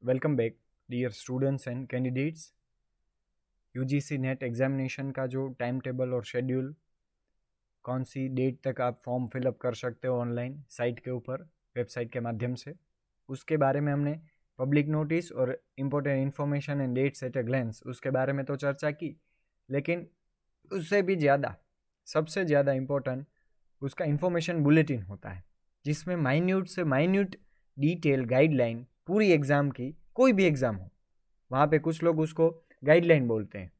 Welcome back dear students and candidates. UGC NET examination का जो time table और schedule, कौन सी डेट तक आप फॉर्म फिलअप कर सकते हो ऑनलाइन साइट के ऊपर, वेबसाइट के माध्यम से, उसके बारे में हमने पब्लिक नोटिस और important information and dates at a glance उसके बारे में तो चर्चा की, लेकिन उससे भी ज़्यादा, सबसे ज़्यादा इम्पोर्टेंट उसका इन्फॉर्मेशन बुलेटिन होता है, जिसमें माइन्यूट से माइन्यूट डिटेल गाइडलाइन पूरी एग्ज़ाम की, कोई भी एग्ज़ाम हो, वहाँ पे कुछ लोग उसको गाइडलाइन बोलते हैं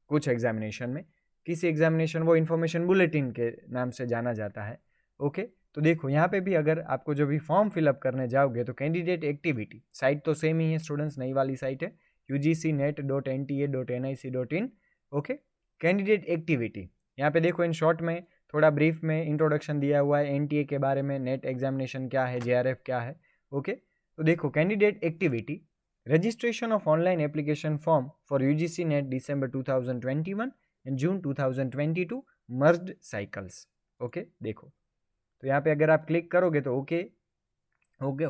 कुछ एग्जामिनेशन में, किसी एग्जामिनेशन वो इन्फॉर्मेशन बुलेटिन के नाम से जाना जाता है। ओके, तो देखो यहाँ पे भी अगर आपको जो भी फॉर्म फिलअप करने जाओगे तो कैंडिडेट एक्टिविटी, साइट तो सेम ही है स्टूडेंट्स, नई वाली साइट है ugcnet.nta.nic.in। ओके, कैंडिडेट एक्टिविटी, यहाँ पे देखो इन शॉर्ट में थोड़ा ब्रीफ में इंट्रोडक्शन दिया हुआ है एनटीए के बारे में, नेट एग्जामिनेशन क्या है, जेआरएफ क्या है। ओके, तो देखो candidate activity, registration of online application form for UGC NET December 2021 and June 2022 merged cycles। Okay, देखो तो यहाँ पे अगर आप क्लिक करोगे तो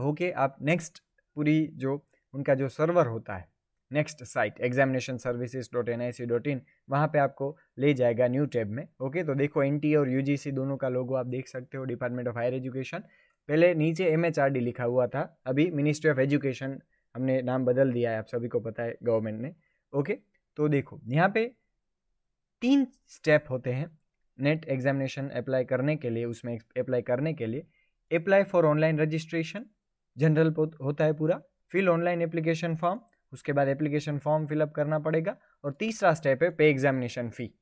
ओके आप नेक्स्ट पूरी जो उनका जो सर्वर होता है, नेक्स्ट साइट examinationservices.nic.in, वहाँ पे आपको ले जाएगा न्यू टैब में। ओके, तो देखो एनटीए और यूजीसी दोनों का लोगो आप देख सकते हो, डिपार्टमेंट ऑफ हायर एजुकेशन। पहले नीचे एमएचआरडी लिखा हुआ था, अभी मिनिस्ट्री ऑफ एजुकेशन हमने नाम बदल दिया है, आप सभी को पता है गवर्नमेंट ने। ओके, तो देखो यहाँ पे 3 स्टेप होते हैं नेट एग्जामिनेशन अप्लाई करने के लिए। उसमें अप्लाई करने के लिए apply for online registration general होता है पूरा, फिल ऑनलाइन एप्लीकेशन फॉर्म, उसके बाद एप्लीकेशन फॉर्म फिलअप करना पड़ेगा, और तीसरा स्टेप है पे एग्जामिनेशन फी।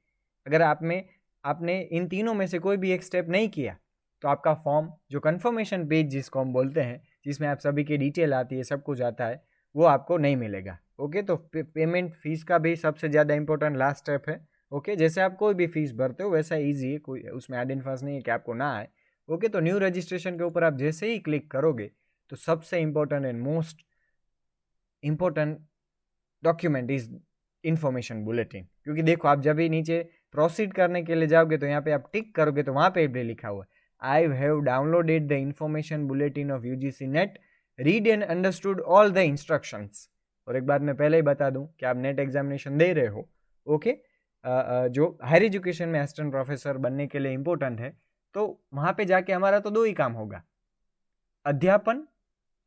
अगर आपने इन तीनों में से कोई भी एक स्टेप नहीं किया तो आपका फॉर्म, जो कन्फर्मेशन पेज जिसको हम बोलते हैं, जिसमें आप सभी की डिटेल आती है, सब कुछ आता है, वो आपको नहीं मिलेगा। ओके, तो पेमेंट फीस का भी सबसे ज़्यादा इंपॉर्टेंट लास्ट स्टेप है। ओके, जैसे आप कोई भी फीस भरते हो वैसा ईजी है, कोई उसमें एड एंड फास्ट नहीं है कि आपको ना आए। ओके, तो न्यू रजिस्ट्रेशन के ऊपर आप जैसे ही क्लिक करोगे तो सबसे important and most important document is information bulletin, क्योंकि देखो आप जब भी नीचे प्रोसीड करने के लिए जाओगे तो यहाँ पे आप टिक करोगे तो वहाँ पे भी लिखा हुआ है I have downloaded the information bulletin of UGC net, read and understood all the instructions. और एक बात मैं पहले ही बता दूं कि आप नेट एग्जामिनेशन दे रहे हो, ओके, जो हायर एजुकेशन में असिस्टेंट प्रोफेसर बनने के लिए इंपॉर्टेंट है, तो वहाँ पे जाके हमारा तो 2 ही काम होगा, अध्यापन।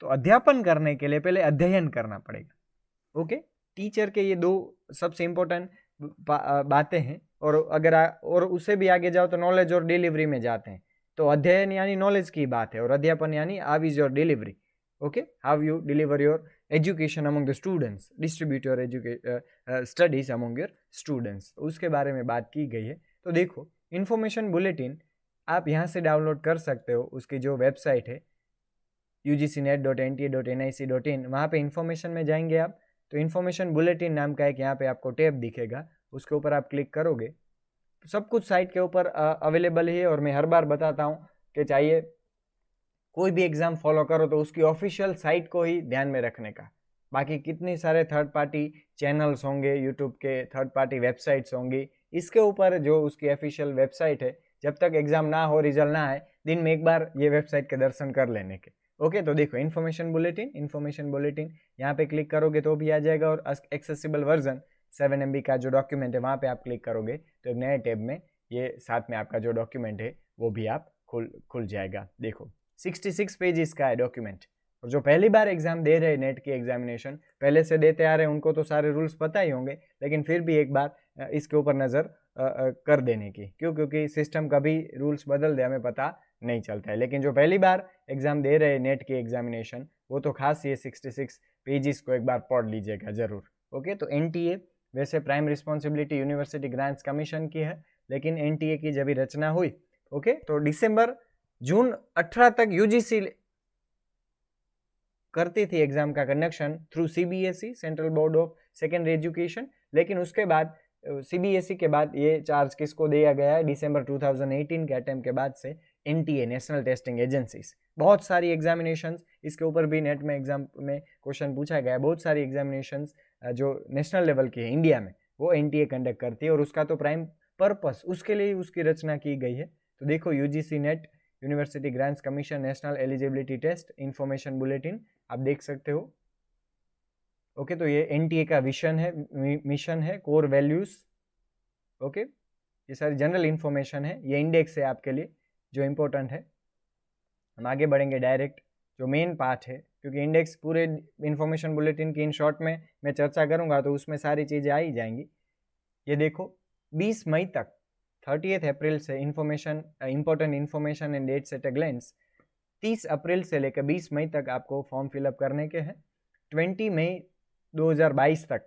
तो अध्यापन करने के लिए पहले अध्ययन करना पड़ेगा। ओके, टीचर के ये 2 सबसे इंपॉर्टेंट बातें हैं। और अगर और उससे भी आगे जाओ तो नॉलेज और डिलीवरी में जाते हैं। तो अध्ययन यानी नॉलेज की बात है, और अध्यापन यानी how is your delivery. Okay, how you deliver your education among the students, distribute your studies among your students, उसके बारे में बात की गई है। तो देखो इन्फॉर्मेशन बुलेटिन आप यहाँ से डाउनलोड कर सकते हो, उसकी जो वेबसाइट है ugcnet.nta.nic.in, वहाँ पे इन्फॉर्मेशन में जाएंगे आप तो इन्फॉर्मेशन बुलेटिन नाम का एक यहाँ पे आपको टैब दिखेगा, उसके ऊपर आप क्लिक करोगे तो सब कुछ साइट के ऊपर अवेलेबल है। और मैं हर बार बताता हूँ कि चाहिए कोई भी एग्जाम फॉलो करो तो उसकी ऑफिशियल साइट को ही ध्यान में रखने का। बाकी कितने सारे थर्ड पार्टी चैनल्स होंगे, यूट्यूब के थर्ड पार्टी वेबसाइट्स होंगी, इसके ऊपर जो उसकी ऑफिशियल वेबसाइट है, जब तक एग्जाम ना हो, रिजल्ट ना आए, दिन में एक बार ये वेबसाइट के दर्शन कर लेने के। ओके, तो देखो इन्फॉर्मेशन बुलेटिन यहाँ पे क्लिक करोगे तो भी आ जाएगा, और एक्सेसिबल वर्जन 7 MB का जो डॉक्यूमेंट है वहाँ पे आप क्लिक करोगे तो एक नए टैब में ये साथ में आपका जो डॉक्यूमेंट है वो भी आप खुल जाएगा। देखो 66 पेजेस का है डॉक्यूमेंट, और जो पहली बार एग्जाम दे रहे हैं नेट की एग्जामिनेशन, पहले से देते आ रहे हैं, उनको तो सारे रूल्स पता ही होंगे, लेकिन फिर भी एक बार इसके ऊपर नज़र कर देने की, क्योंकि सिस्टम कभी रूल्स बदल दे हमें पता नहीं चलता है। लेकिन जो पहली बार एग्जाम दे रहे हैं नेट की एग्जामिनेशन, वो तो खास ये 66 पेजेस को एक बार पढ़ लीजिएगा ज़रूर। ओके, तो एनटीए वैसे prime responsibility university grants commission की है, लेकिन एनटीए की जब भी रचना हुई, ओके, तो जून 18 तक यूजीसी करती थी एग्जाम का conduction through CBSE, central board of secondary education. लेकिन उसके बाद सीबीएसई के बाद ये चार्ज किसको दिया गया है, दिसंबर 2018 के अटेम्प्ट के बाद से एनटीए, नेशनल टेस्टिंग एजेंसीज। बहुत सारी एग्जामिनेशंस इसके ऊपर भी नेट में एग्जाम में क्वेश्चन पूछा गया है, बहुत सारी एग्जामिनेशंस जो नेशनल लेवल की है इंडिया में, वो एनटीए कंडक्ट करती है, और उसका तो प्राइम पर्पस उसके लिए उसकी रचना की गई है। तो देखो UGC NET University grants Commission National Eligibility Test information bulletin आप देख सकते हो। ओके, तो ये एनटीए का विजन है, मिशन है, कोर वैल्यूज। ओके, ये सारी जनरल इंफॉर्मेशन है, ये इंडेक्स है आपके लिए जो इम्पोर्टेंट है। हम आगे बढ़ेंगे डायरेक्ट जो मेन पार्ट है, क्योंकि इंडेक्स पूरे इंफॉर्मेशन बुलेटिन की इन शॉर्ट में मैं चर्चा करूंगा तो उसमें सारी चीज़ें आ ही जाएंगी। ये देखो 20 मई तक 30 अप्रैल से information important information and dates at a glance, 30 April से लेकर 20 मई तक आपको फॉर्म फिलअप करने के हैं। 20 मई 2022 तक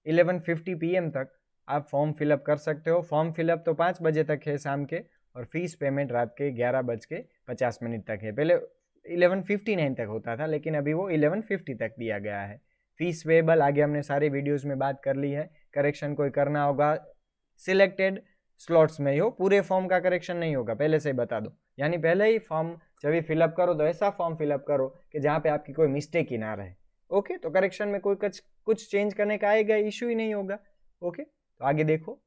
11:50 PM तक आप फॉर्म फिलअप कर सकते हो। फॉर्म फिलअप तो 5 बजे तक है शाम के, और फीस पेमेंट रात के 11:50 तक है। पहले 11:59 तक होता था, लेकिन अभी वो 11:50 तक दिया गया है। फीस वेबल आगे हमने सारी वीडियोस में बात कर ली है। करेक्शन कोई करना होगा सिलेक्टेड स्लॉट्स में ही हो, पूरे फॉर्म का करेक्शन नहीं होगा, पहले से ही बता दो। यानी पहले ही फॉर्म जब भी फिलअप करो तो ऐसा फॉर्म फिलअप करो कि जहाँ पे आपकी कोई मिस्टेक ही ना रहे। ओके, तो करेक्शन में कोई कुछ चेंज करने का आएगा, इशू ही नहीं होगा। ओके, तो आगे देखो,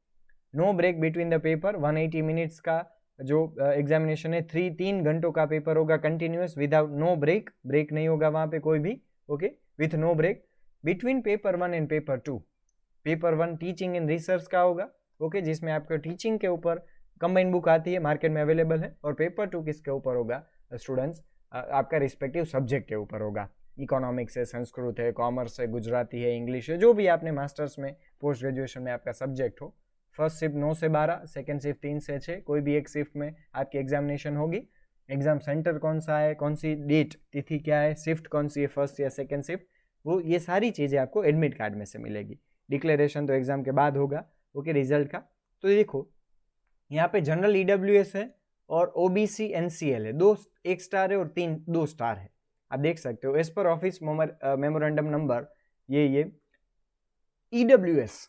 no break between the paper, 180 minutes का जो एग्जामिनेशन है, 3 घंटों का पेपर होगा continuous without no break, break नहीं होगा वहाँ पे कोई भी। Okay, with no break between paper 1 and paper 2। Paper 1 teaching and research का होगा, ओके, जिसमें आपको टीचिंग के ऊपर कंबाइन बुक आती है, मार्केट में अवेलेबल है। और पेपर 2 किसके ऊपर होगा स्टूडेंट्स, आपका रिस्पेक्टिव सब्जेक्ट के ऊपर होगा। इकोनॉमिक्स है, संस्कृत है, कॉमर्स है, गुजराती है, इंग्लिश है, जो भी आपने मास्टर्स में पोस्ट ग्रेजुएशन में आपका सब्जेक्ट हो। फर्स्ट शिफ्ट 9 से 12, सेकेंड शिफ्ट 3 से 6, कोई भी एक शिफ्ट में आपकी एग्जामिनेशन होगी। एग्जाम सेंटर कौन सा है, कौन सी डेट तिथि क्या है, शिफ्ट कौन सी है, फर्स्ट या सेकेंड शिफ्ट, वो ये सारी चीज़ें आपको एडमिट कार्ड में से मिलेगी। डिक्लेरेशन तो एग्जाम के बाद होगा, ओके, रिजल्ट का। तो देखो यहाँ पे जनरल ईडब्ल्यूएस है और ओबीसी एनसीएल है, 2 1 स्टार है और 3 2 स्टार है, आप देख सकते हो। As per office memorandum number ये ईडब्ल्यूएस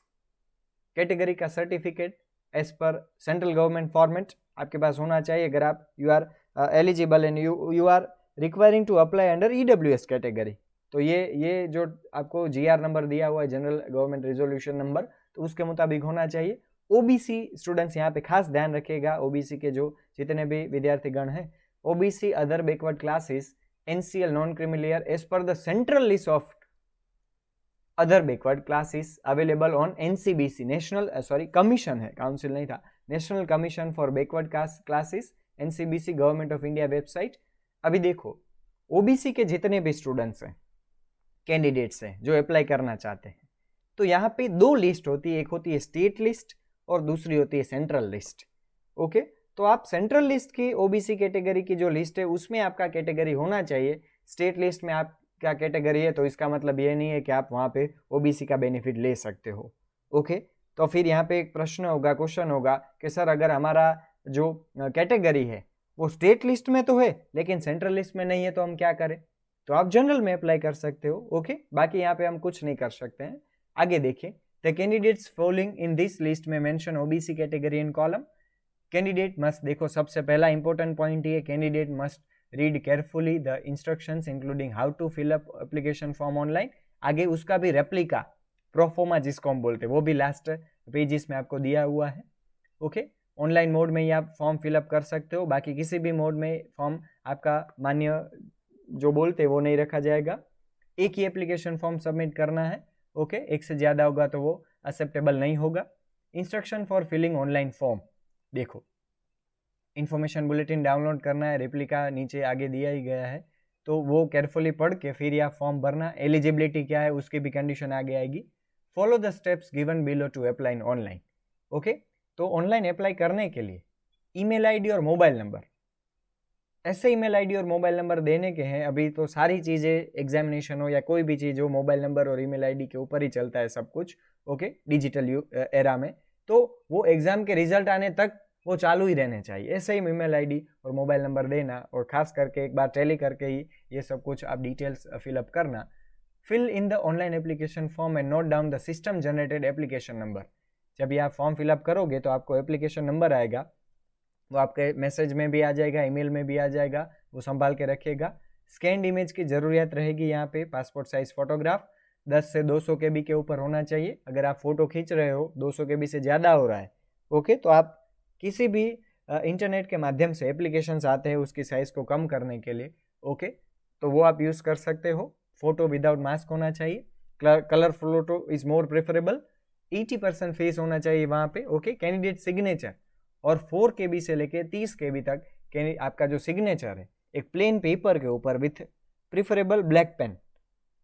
कैटेगरी का certificate as per central government format आपके पास होना चाहिए अगर आप you are eligible and you are requiring to apply under EWS category. तो ये जो आपको जीआर नंबर दिया हुआ है, जनरल गवर्नमेंट रिजोल्यूशन नंबर, तो उसके मुताबिक होना चाहिए। ओबीसी स्टूडेंट्स यहाँ पे खास ध्यान रखिएगा, ओबीसी के जो जितने भी विद्यार्थीगण हैं, OBC other backward classes NCL non creamy layer as per the central list of other backward classes available on NCBC, national commission है, काउंसिल नहीं था, national commission for backward classes, NCBC, government of India website. अभी देखो OBC के जितने भी students हैं, candidates हैं जो अप्लाई करना चाहते हैं, तो यहाँ पे 2 लिस्ट होती है, एक होती है स्टेट लिस्ट और दूसरी होती है सेंट्रल लिस्ट। ओके, तो आप सेंट्रल लिस्ट की ओबीसी कैटेगरी की जो लिस्ट है उसमें आपका कैटेगरी होना चाहिए। स्टेट लिस्ट में आप क्या कैटेगरी है, तो इसका मतलब ये नहीं है कि आप वहाँ पे ओबीसी का बेनिफिट ले सकते हो। ओके, तो फिर यहाँ पे एक प्रश्न होगा, क्वेश्चन होगा कि सर अगर हमारा जो कैटेगरी है वो स्टेट लिस्ट में तो है लेकिन सेंट्रल लिस्ट में नहीं है, तो हम क्या करें? तो आप जनरल में अप्लाई कर सकते हो। ओके, बाकी यहाँ पे हम कुछ नहीं कर सकते हैं। आगे देखिए, the candidates following in this list में mention OBC category in column. Candidate must, देखो सबसे पहला इंपॉर्टेंट पॉइंट ये, candidate must read carefully the instructions including how to fill up application form online. आगे उसका भी रेप्लिका, प्रोफोमा जिसको हम बोलते हैं, वो भी लास्ट पेजेस में आपको दिया हुआ है। ओके, ऑनलाइन मोड में ही आप फॉर्म फिलअप कर सकते हो, बाकी किसी भी मोड में फॉर्म आपका मान्य जो बोलते हैं वो नहीं रखा जाएगा। एक ही एप्लीकेशन फॉर्म सबमिट करना है। ओके, एक से ज़्यादा होगा तो वो एक्सेप्टेबल नहीं होगा। Instruction for filling online form, देखो इन्फॉर्मेशन बुलेटिन डाउनलोड करना है, रेप्लिका नीचे आगे दिया ही गया है, तो वो केयरफुली पढ़ के फिर यह फॉर्म भरना। एलिजिबिलिटी क्या है उसकी भी कंडीशन आगे आएगी। Follow the steps given below to apply online. Okay, तो ऑनलाइन अप्लाई करने के लिए ईमेल आईडी और मोबाइल नंबर, ऐसे ईमेल आईडी और मोबाइल नंबर देने के हैं। अभी तो सारी चीज़ें एग्जामिनेशन हो या कोई भी चीज़ हो, मोबाइल नंबर और ईमेल आईडी के ऊपर ही चलता है सब कुछ। ओके, डिजिटल एरा में, तो वो एग्जाम के रिजल्ट आने तक वो चालू ही रहने चाहिए। ऐसे ही ईमेल आईडी और मोबाइल नंबर देना, और खास करके एक बार टैली करके ही ये सब कुछ आप डिटेल्स फिलअप करना। Fill in the online application form and note down the system generated application number. जब ये आप फॉर्म फिलअप करोगे तो आपको एप्लीकेशन नंबर आएगा, वो आपके मैसेज में भी आ जाएगा, ईमेल में भी आ जाएगा, वो संभाल के रखिएगा। स्कैन्ड इमेज की ज़रूरत रहेगी यहाँ पे, पासपोर्ट साइज फोटोग्राफ 10 से 200 KB के ऊपर होना चाहिए। अगर आप फोटो खींच रहे हो 200 KB से ज़्यादा हो रहा है, ओके, तो आप किसी भी इंटरनेट के माध्यम से एप्लीकेशंस आते हैं उसकी साइज़ को कम करने के लिए, ओके, तो वो आप यूज़ कर सकते हो। फ़ोटो विदाउट मास्क होना चाहिए। Colour photo is more preferable. 80% face होना चाहिए वहाँ पे, ओके। कैंडिडेट सिग्नेचर, और 4 KB से लेके 30 KB तक आपका जो सिग्नेचर है एक प्लेन पेपर के ऊपर विथ प्रिफरेबल ब्लैक पेन,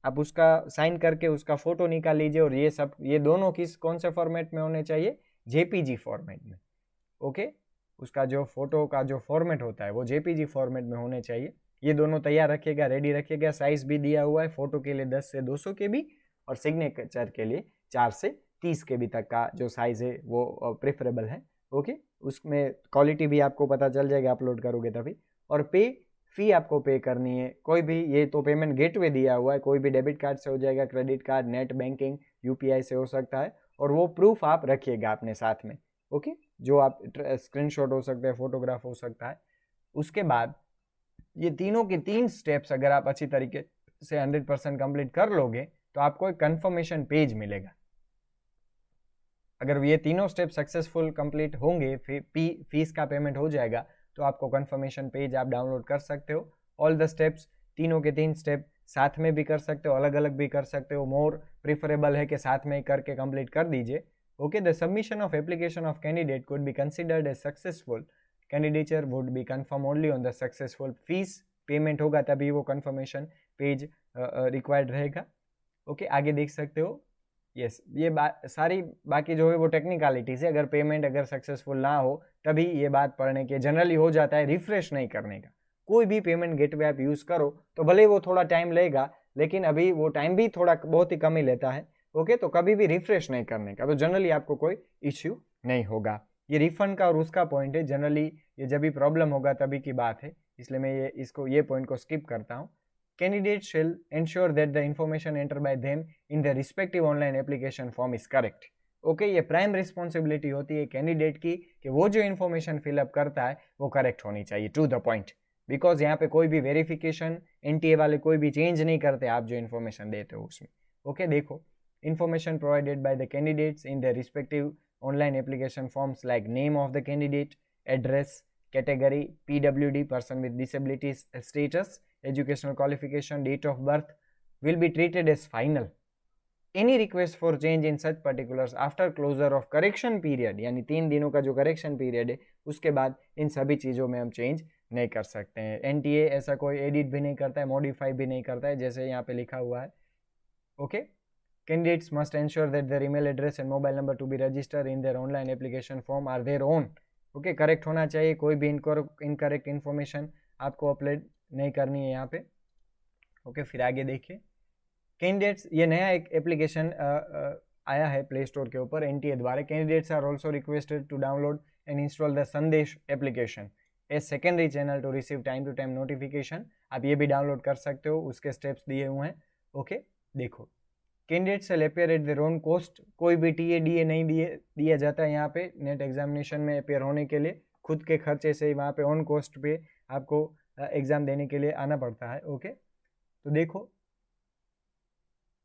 आप उसका साइन करके उसका फोटो निकाल लीजिए। और ये सब, ये दोनों कौन से फॉर्मेट में होने चाहिए? JPG फॉर्मेट में, ओके। उसका जो फोटो का जो फॉर्मेट होता है वो JPG फॉर्मेट में होने चाहिए। ये दोनों तैयार रखिएगा, रेडी रखिएगा। साइज भी दिया हुआ है, फोटो के लिए 10 से 200 KB और सिग्नेचर के लिए 4 से 30 KB तक का जो साइज है वो प्रेफरेबल है, ओके। उसमें क्वालिटी भी आपको पता चल जाएगा अपलोड करोगे तभी। और फी आपको पे करनी है कोई भी, ये तो पेमेंट गेटवे दिया हुआ है, कोई भी डेबिट कार्ड से हो जाएगा, credit card, net banking, UPI से हो सकता है। और वो प्रूफ आप रखिएगा अपने साथ में, ओके। जो आप स्क्रीनशॉट हो सकता है, फोटोग्राफ हो सकता है। उसके बाद ये तीनों के 3 स्टेप्स अगर आप अच्छी तरीके से 100% कंप्लीट कर लोगे तो आपको एक कंफर्मेशन पेज मिलेगा। अगर ये तीनों स्टेप सक्सेसफुल कंप्लीट होंगे, फीस का पेमेंट हो जाएगा, तो आपको कंफर्मेशन पेज आप डाउनलोड कर सकते हो। ऑल द स्टेप्स, तीनों के 3 स्टेप साथ में भी कर सकते हो, अलग अलग भी कर सकते हो। मोर प्रिफरेबल है कि साथ में करके कंप्लीट कर दीजिए, okay. The submission of application of candidate could be considered as successful. Candidature would be confirm only on the successful fees payment होगा, तभी वो कंफर्मेशन पेज रिक्वायर्ड रहेगा, ओके। आगे देख सकते हो, यस। ये बात सारी बाकी जो है वो टेक्निकलिटीज है। अगर पेमेंट अगर सक्सेसफुल ना हो तभी ये बात पढ़ने के जनरली हो जाता है, रिफ्रेश नहीं करने का। कोई भी पेमेंट गेटवे आप यूज़ करो तो भले वो थोड़ा टाइम लेगा, लेकिन अभी वो टाइम भी थोड़ा बहुत ही कम ही लेता है, ओके। तो कभी भी रिफ्रेश नहीं करने का, तो जनरली आपको कोई इश्यू नहीं होगा। ये रिफंड का और उसका पॉइंट है, जनरली ये जब भी प्रॉब्लम होगा तभी की बात है, इसलिए मैं ये पॉइंट को स्किप करता हूँ। Candidates shall ensure that the information entered by them in their respective online application form is correct. Okay, ये प्राइम रिस्पॉन्सिबिलिटी होती है कैंडिडेट की कि वो जो इन्फॉर्मेशन फिलअप करता है वो करेक्ट होनी चाहिए, टू द पॉइंट। बिकॉज यहाँ पे कोई भी वेरिफिकेशन NTA वाले कोई भी चेंज नहीं करते आप जो इन्फॉर्मेशन देते हो उसमें, ओके। देखो, information provided by the candidates in their respective online application forms like name of the candidate, address, category, PWD, person with disabilities status, educational qualification, date of birth will be treated as final. Any request for change in such particulars after closure of correction period, यानी 3 दिनों का जो correction period है उसके बाद इन सभी चीज़ों में हम चेंज नहीं कर सकते हैं। NTA ऐसा कोई एडिट भी नहीं करता है, मॉडिफाई भी नहीं करता है, जैसे यहाँ पे लिखा हुआ है, okay. Candidates must ensure that their email address and mobile number to be registered in their online application form are their own, okay. Correct होना चाहिए, कोई भी इनकरेक्ट इन्फॉर्मेशन आपको अपलोड नहीं करनी है यहाँ पे, ओके। फिर आगे देखिए, कैंडिडेट्स, ये नया एक एप्लीकेशन आया है प्ले स्टोर के ऊपर NTA द्वारा। Candidates are also requested to download and install the Sandesh application a secondary channel to receive time to time notification. आप ये भी डाउनलोड कर सकते हो, उसके स्टेप्स दिए हुए हैं, ओके। देखो, candidates shall appear at their own cost, कोई भी TA DA नहीं दिया जाता है यहाँ पे नेट एग्जामिनेशन में अपेयर होने के लिए। खुद के खर्चे से वहाँ पे ऑन कॉस्ट पे आपको एग्जाम देने के लिए आना पड़ता है, ओके। तो देखो,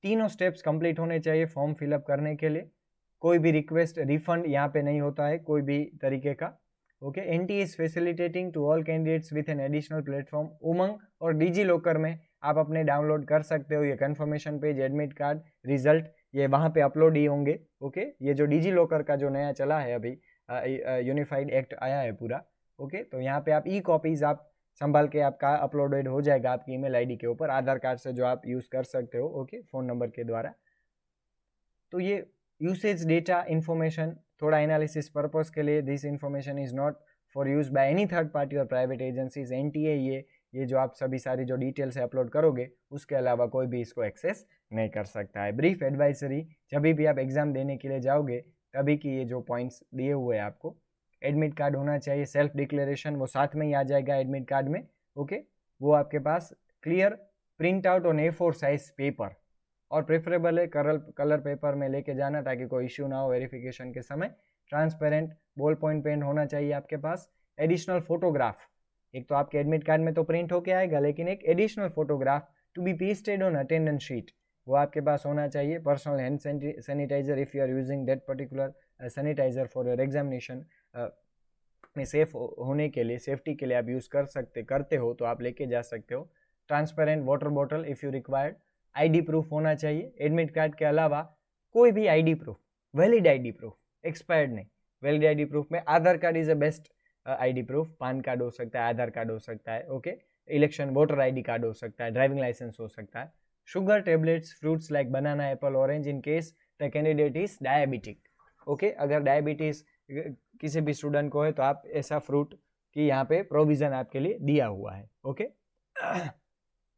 तीनों स्टेप्स कंप्लीट होने चाहिए फॉर्म फिलअप करने के लिए। कोई भी रिक्वेस्ट रिफंड यहाँ पे नहीं होता है कोई भी तरीके का, okay. NTA is facilitating to all candidates with an additional platform. Umang और डिजी लॉकर में आप अपने डाउनलोड कर सकते हो ये confirmation page, admit card, result, ये वहाँ पे अपलोड ही होंगे, ओके। ये जो डिजी लॉकर का जो नया चला है अभी, यूनिफाइड एक्ट आया है पूरा, ओके। तो यहाँ पे आप कॉपीज आप संभाल के आपका अपलोडेड हो जाएगा आपकी email ID के ऊपर, आधार कार्ड से जो आप यूज़ कर सकते हो, ओके, फ़ोन नंबर के द्वारा। तो ये यूसेज डेटा इन्फॉर्मेशन थोड़ा एनालिसिस पर्पस के लिए, this information is not for use by any third party और प्राइवेट एजेंसीज। NTA ये जो आप सभी सारी जो डिटेल से अपलोड करोगे उसके अलावा कोई भी इसको एक्सेस नहीं कर सकता है। ब्रीफ एडवाइजरी, जब भी आप एग्ज़ाम देने के लिए जाओगे तभी की ये जो पॉइंट्स दिए हुए हैं आपको। एडमिट कार्ड होना चाहिए, सेल्फ डिक्लेरेशन वो साथ में ही आ जाएगा एडमिट कार्ड में, ओके। वो आपके पास clear print out on A4 size paper, और प्रेफरेबल है कलर पेपर में लेके जाना ताकि कोई इश्यू ना हो वेरिफिकेशन के समय। ट्रांसपेरेंट बॉल पॉइंट पेन होना चाहिए आपके पास। एडिशनल फोटोग्राफ, एक तो आपके एडमिट कार्ड में तो प्रिंट होके आएगा, लेकिन एक additional photograph to be pasted on attendance sheet वो आपके पास होना चाहिए। Personal hand sanitizer if you are using that particular sanitizer for your examination, में सेफ होने के लिए, सेफ्टी के लिए आप यूज़ करते हो तो आप लेके जा सकते हो। Transparent water bottle if you required, ID proof होना चाहिए, एडमिट कार्ड के अलावा कोई भी ID proof, valid ID proof, expired नहीं। वैलिड आईडी प्रूफ में Aadhaar card is a best ID proof, PAN card हो सकता है, आधार कार्ड हो सकता है, okay, election voter ID card हो सकता है, ड्राइविंग लाइसेंस हो सकता है, sugar tablets, fruits like banana, apple, orange in case the candidate is diabetic, okay. अगर डायबिटीज किसी भी स्टूडेंट को है तो आप ऐसा फ्रूट की यहाँ पे प्रोविजन आपके लिए दिया हुआ है, ओके।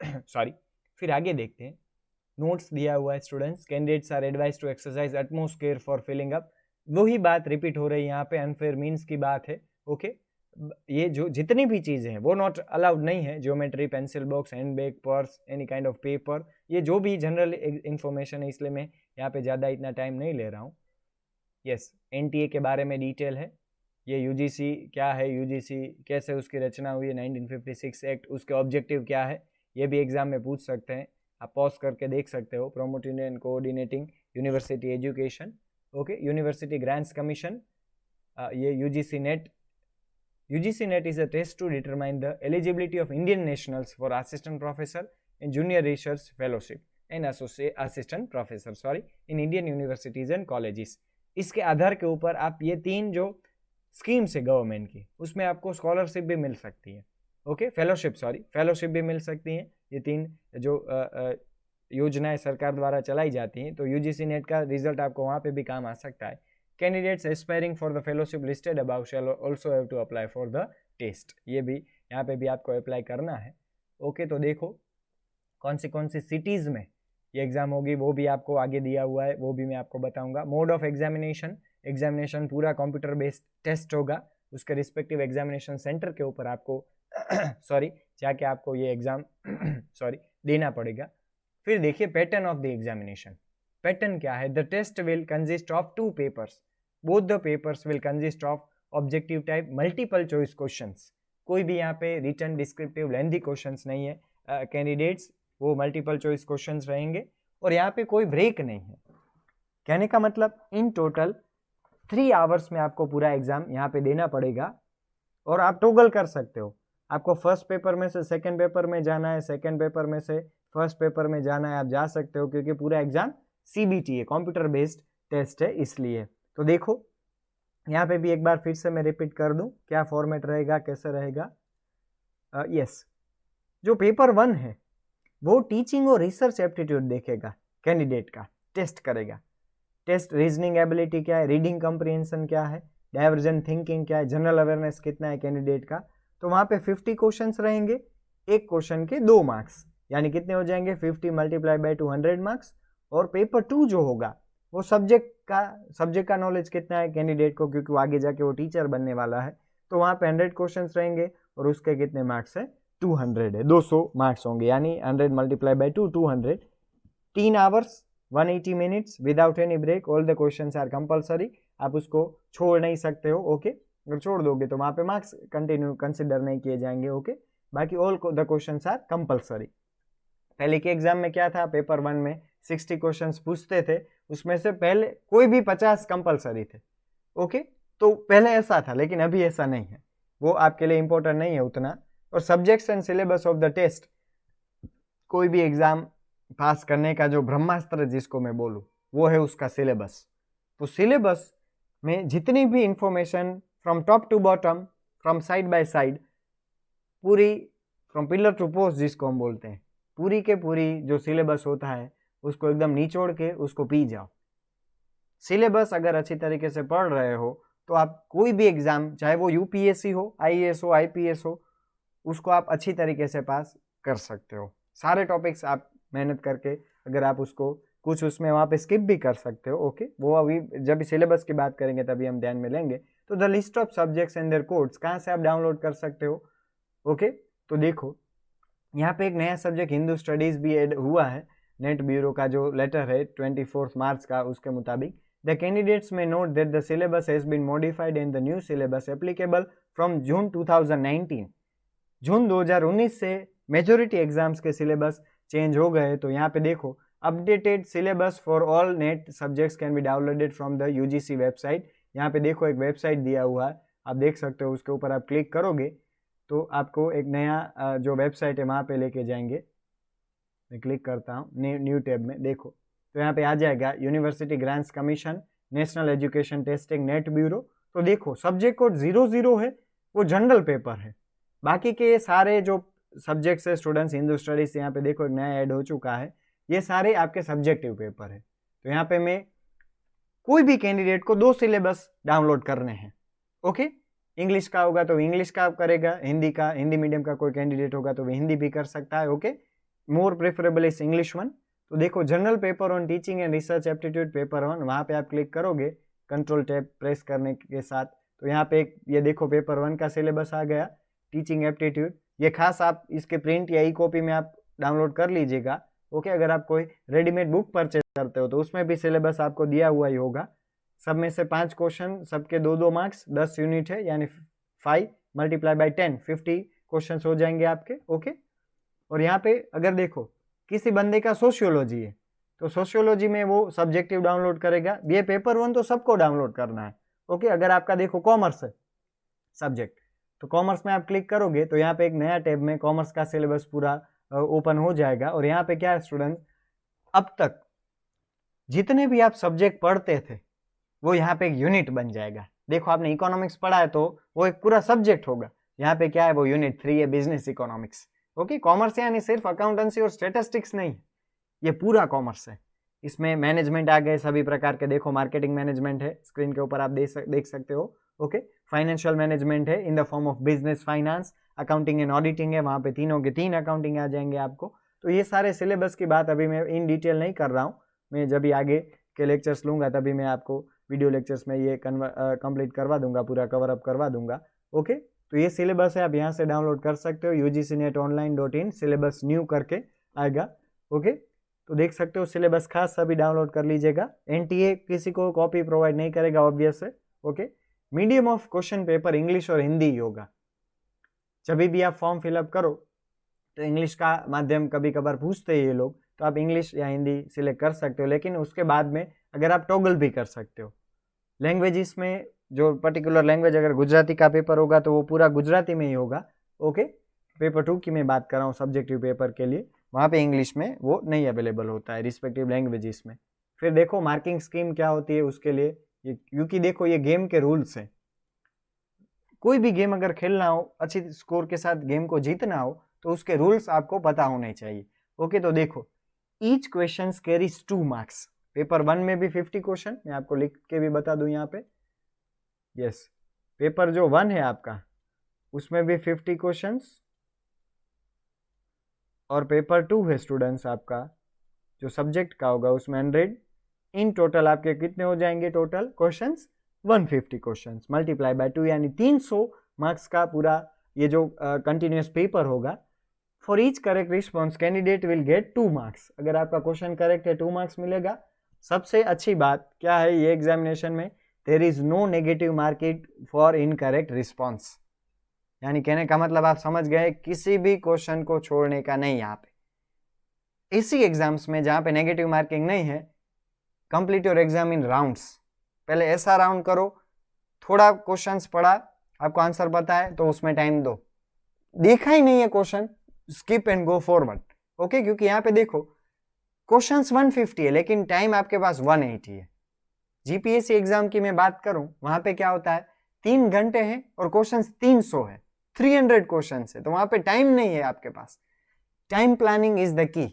सॉरी, फिर आगे देखते हैं, नोट्स दिया हुआ है students, candidates are advise to exercise utmost care for filling up. वही बात रिपीट हो रही है यहाँ पे, अनफेयर मीन्स की बात है, ओके। ये जो जितनी भी चीज़ें हैं वो नॉट अलाउड नहीं है, geometry, pencil box, hand bag, purse, any kind of paper, ये जो भी जनरल इंफॉर्मेशन है, इसलिए मैं यहाँ पे ज़्यादा इतना टाइम नहीं ले रहा हूँ। यस, एनटीए के बारे में डिटेल है, ये यूजीसी क्या है, यूजीसी कैसे उसकी रचना हुई है, 1956 एक्ट, उसके ऑब्जेक्टिव क्या है, ये भी एग्जाम में पूछ सकते हैं, आप पॉज करके देख सकते हो। Promoting and coordinating university education, okay. University grants commission, ये UGC NET is a test to determine the eligibility of Indian nationals for assistant professor and junior research fellowship and assistant professor in Indian universities and colleges। इसके आधार के ऊपर आप ये 3 जो schemes है government की, उसमें आपको स्कॉलरशिप भी मिल सकती है, ओके, फेलोशिप भी मिल सकती है। ये 3 जो योजनाएं सरकार द्वारा चलाई जाती हैं, तो यूजीसी नेट का रिजल्ट आपको वहाँ पे भी काम आ सकता है। Candidates aspiring for the fellowship listed above shall also have to apply for the test। ये भी यहाँ पे भी आपको अप्लाई करना है, ओके। तो देखो कौन सी सिटीज़ में ये एग्ज़ाम होगी वो भी आपको आगे दिया हुआ है, वो भी मैं आपको बताऊंगा। मोड ऑफ एग्जामिनेशन पूरा कंप्यूटर बेस्ड टेस्ट होगा, उसके रिस्पेक्टिव एग्जामिनेशन सेंटर के ऊपर आपको जाके आपको ये एग्ज़ाम देना पड़ेगा। फिर देखिए pattern of the examination, pattern क्या है, the test will consist of 2 papers, both the papers will consist of objective type multiple choice questions. कोई भी यहाँ पे रिटन डिस्क्रिप्टिव लेंथी क्वेश्चंस नहीं है, कैंडिडेट्स वो मल्टीपल चॉइस क्वेश्चंस रहेंगे, और यहाँ पे कोई ब्रेक नहीं है। कहने का मतलब इन टोटल 3 आवर्स में आपको पूरा एग्जाम यहाँ पे देना पड़ेगा, और आप टॉगल कर सकते हो, आपको फर्स्ट पेपर में से सेकेंड पेपर में जाना है, सेकेंड पेपर में से फर्स्ट पेपर में जाना है, आप जा सकते हो, क्योंकि पूरा एग्जाम सीबीटी है, कंप्यूटर बेस्ड टेस्ट है इसलिए। तो देखो यहाँ पे भी एक बार फिर से मैं रिपीट कर दूं, क्या फॉर्मेट रहेगा, कैसे रहेगा। यस, जो पेपर 1 है वो टीचिंग और रिसर्च एप्टीट्यूड देखेगा, कैंडिडेट का टेस्ट करेगा। टेस्ट रीजनिंग एबिलिटी क्या है, रीडिंग कॉम्प्रिहेंशन क्या है, डाइवर्जेंट थिंकिंग क्या है, जनरल अवेयरनेस कितना है कैंडिडेट का। तो वहाँ पे 50 क्वेश्चंस रहेंगे, एक क्वेश्चन के 2 मार्क्स, यानी कितने हो जाएंगे 50 मल्टीप्लाई बाय 200 मार्क्स। और पेपर 2 जो होगा वो सब्जेक्ट का नॉलेज कितना है कैंडिडेट को, क्योंकि वो आगे जाके वो टीचर बनने वाला है, तो वहाँ पे 100 क्वेश्चंस रहेंगे और उसके कितने मार्क्स है 200 है, 200 मार्क्स होंगे, यानी 100 multiply by 2 200। 3 hours 180 minutes without any break, all the questions are compulsory, आप उसको छोड़ नहीं सकते हो, ओके। अगर छोड़ दोगे तो वहाँ पे मार्क्स कंसिडर नहीं किए जाएंगे, ओके। बाकी all the questions are compulsory. पहले के एग्जाम में क्या था, पेपर 1 में 60 क्वेश्चंस पूछते थे, उसमें से पहले कोई भी 50 कंपलसरी थे, ओके। तो पहले ऐसा था, लेकिन अभी ऐसा नहीं है, वो आपके लिए इंपॉर्टेंट नहीं है उतना। और subjects and syllabus of the test, कोई भी एग्जाम पास करने का जो ब्रह्मास्त्र जिसको मैं बोलूँ वो है उसका सिलेबस। तो सिलेबस में जितनी भी information from top to bottom, from side by side, पूरी फ्रॉम पिलर टू पोस्ट जिसको हम बोलते हैं, पूरी के पूरी जो सिलेबस होता है उसको एकदम निचोड़ के उसको पी जाओ। सिलेबस अगर अच्छी तरीके से पढ़ रहे हो तो आप कोई भी एग्जाम, चाहे वो यूपीएससी हो, आईएएस हो, आईपीएस हो, उसको आप अच्छी तरीके से पास कर सकते हो। सारे टॉपिक्स आप मेहनत करके, अगर आप उसको कुछ उसमें वहाँ पे स्किप भी कर सकते हो, ओके। वो अभी जब सिलेबस की बात करेंगे तभी हम ध्यान में लेंगे। तो the list of subjects and their codes कहाँ से आप डाउनलोड कर सकते हो, ओके। तो देखो यहाँ पे एक नया सब्जेक्ट हिंदू स्टडीज भी ऐड हुआ है, नेट ब्यूरो का जो लेटर है 24 मार्च का, उसके मुताबिक the candidates may note that the syllabus has been modified and the new syllabus applicable from June 2019। June 2019 से मेजोरिटी एग्जाम्स के सिलेबस चेंज हो गए। तो यहाँ पे देखो updated syllabus for all NET subjects can be downloaded from the UGC website. यहाँ पे देखो एक वेबसाइट दिया हुआ है, आप देख सकते हो, उसके ऊपर आप क्लिक करोगे तो आपको एक नया जो वेबसाइट है वहाँ पे लेके जाएंगे। मैं क्लिक करता हूँ न्यू टैब में, देखो तो यहाँ पे आ जाएगा university grants Commission, national education testing, net bureau. तो देखो सब्जेक्ट कोड 00 है, वो जनरल पेपर है। बाकी के सारे जो सब्जेक्ट्स है स्टूडेंट्स, हिंदू स्टडीज, यहाँ पे देखो एक नया ऐड हो चुका है, ये सारे आपके सब्जेक्टिव पेपर है। तो यहाँ पे मैं कोई भी कैंडिडेट को 2 सिलेबस डाउनलोड करने हैं। ओके, इंग्लिश का होगा तो इंग्लिश का करेगा, हिंदी का, हिंदी मीडियम का कोई कैंडिडेट होगा तो वो हिंदी भी कर सकता है। Okay, more preferable is English one. तो देखो general paper on teaching and research aptitude paper 1, वहाँ पे आप क्लिक करोगे कंट्रोल टैब प्रेस करने के साथ, तो यहाँ पे ये देखो पेपर 1 का सिलेबस आ गया, टीचिंग एप्टीट्यूड। ये खास आप इसके प्रिंट या ई कॉपी में आप डाउनलोड कर लीजिएगा। ओके, अगर आप कोई रेडीमेड बुक परचेज करते हो तो उसमें भी सिलेबस आपको दिया हुआ ही होगा। सब में से 5 क्वेश्चन, सबके 2-2 मार्क्स, 10 यूनिट है, यानी 5 मल्टीप्लाई बाई 10, 50 क्वेश्चन हो जाएंगे आपके। ओके, और यहाँ पे अगर देखो किसी बंदे का सोशियोलॉजी है तो सोशियोलॉजी में वो सब्जेक्टिव डाउनलोड करेगा। ये पेपर 1 तो सबको डाउनलोड करना है। ओके, अगर आपका देखो कॉमर्स है सब्जेक्ट, तो कॉमर्स में आप क्लिक करोगे तो यहाँ पे एक नया टैब में कॉमर्स का सिलेबस पूरा ओपन हो जाएगा। और यहाँ पे क्या है स्टूडेंट, अब तक जितने भी आप सब्जेक्ट पढ़ते थे वो यहाँ पे एक यूनिट बन जाएगा। देखो आपने इकोनॉमिक्स पढ़ा है तो वो एक पूरा सब्जेक्ट होगा, यहाँ पे क्या है वो यूनिट 3 है, बिजनेस इकोनॉमिक्स। ओके, कॉमर्स यानी सिर्फ अकाउंटेंसी और स्टेटिस्टिक्स नहीं, ये पूरा कॉमर्स है। इसमें मैनेजमेंट आ गए सभी प्रकार के, देखो मार्केटिंग मैनेजमेंट है, स्क्रीन के ऊपर आप देख सकते हो। ओके, फाइनेंशियल मैनेजमेंट है in the form of business finance, accounting and auditing है, वहाँ पे तीनों के 3 अकाउंटिंग आ जाएंगे आपको। तो ये सारे सिलेबस की बात अभी मैं इन डिटेल नहीं कर रहा हूँ, मैं जब भी आगे के लेक्चर्स लूँगा तभी मैं आपको वीडियो लेक्चर्स में ये कंप्लीट करवा दूंगा, पूरा कवर अप करवा दूंगा। ओके, तो ये सिलेबस है, आप यहाँ से डाउनलोड कर सकते हो, ugcnetonline.in सिलेबस न्यू करके आएगा। ओके, तो देख सकते हो सिलेबस खास सभी डाउनलोड कर लीजिएगा। एनटीए किसी को कॉपी प्रोवाइड नहीं करेगा, ऑब्वियस है। Okay, medium of question paper English और हिंदी ही होगा। जब भी आप फॉर्म फिलअप करो तो इंग्लिश का माध्यम कभी कभार पूछते हैं ये लोग, तो आप इंग्लिश या हिंदी सिलेक्ट कर सकते हो, लेकिन उसके बाद में अगर आप टॉगल भी कर सकते हो। लैंग्वेजेस में जो पर्टिकुलर लैंग्वेज, अगर गुजराती का पेपर होगा तो वो पूरा गुजराती में ही होगा। ओके, पेपर 2 की मैं बात कर रहा हूँ सब्जेक्टिव पेपर के लिए, वहाँ पे इंग्लिश में वो नहीं अवेलेबल होता है रिस्पेक्टिव लैंग्वेजेस में। फिर देखो मार्किंग स्कीम क्या होती है उसके लिए, क्योंकि देखो ये गेम के रूल्स हैं। कोई भी गेम अगर खेलना हो, अच्छी स्कोर के साथ गेम को जीतना हो, तो उसके रूल्स आपको पता होने चाहिए। ओके, तो देखो each question carries 2 marks. Paper 1 में भी 50 क्वेश्चन, मैं आपको लिख के भी बता दूं यहाँ पे। यस, पेपर जो 1 है आपका उसमें भी 50 क्वेश्चंस, और पेपर 2 है स्टूडेंट्स आपका जो सब्जेक्ट का होगा उसमें 100। इन टोटल आपके कितने हो जाएंगे total questions, 150 questions multiply by 2, यानी 300 मार्क्स का पूरा ये जो कंटिन्यूस पेपर होगा। For each correct response candidate will get 2 marks. अगर आपका क्वेश्चन करेक्ट है 2 मार्क्स मिलेगा। सबसे अच्छी बात क्या है ये एग्जामिनेशन में, there is no negative marking for incorrect response. यानी कहने का मतलब आप समझ गए, किसी भी क्वेश्चन को छोड़ने का नहीं। यहाँ पे इसी एग्जाम्स में जहाँ पे नेगेटिव मार्किंग नहीं है, complete your exam in rounds. पहले ऐसा राउंड करो, थोड़ा क्वेश्चंस पढ़ा, आपको आंसर पता है तो उसमें टाइम दो, देखा ही नहीं है question, skip and go forward. Okay, क्योंकि यहाँ पे देखो क्वेश्चंस 150 है लेकिन टाइम आपके पास 180 है। जीपीएससी एग्जाम की मैं बात करूं, वहां पे क्या होता है 3 घंटे हैं और क्वेश्चंस 300 है, 300 क्वेश्चंस है, तो वहां पे टाइम नहीं है आपके पास। Time planning is the key.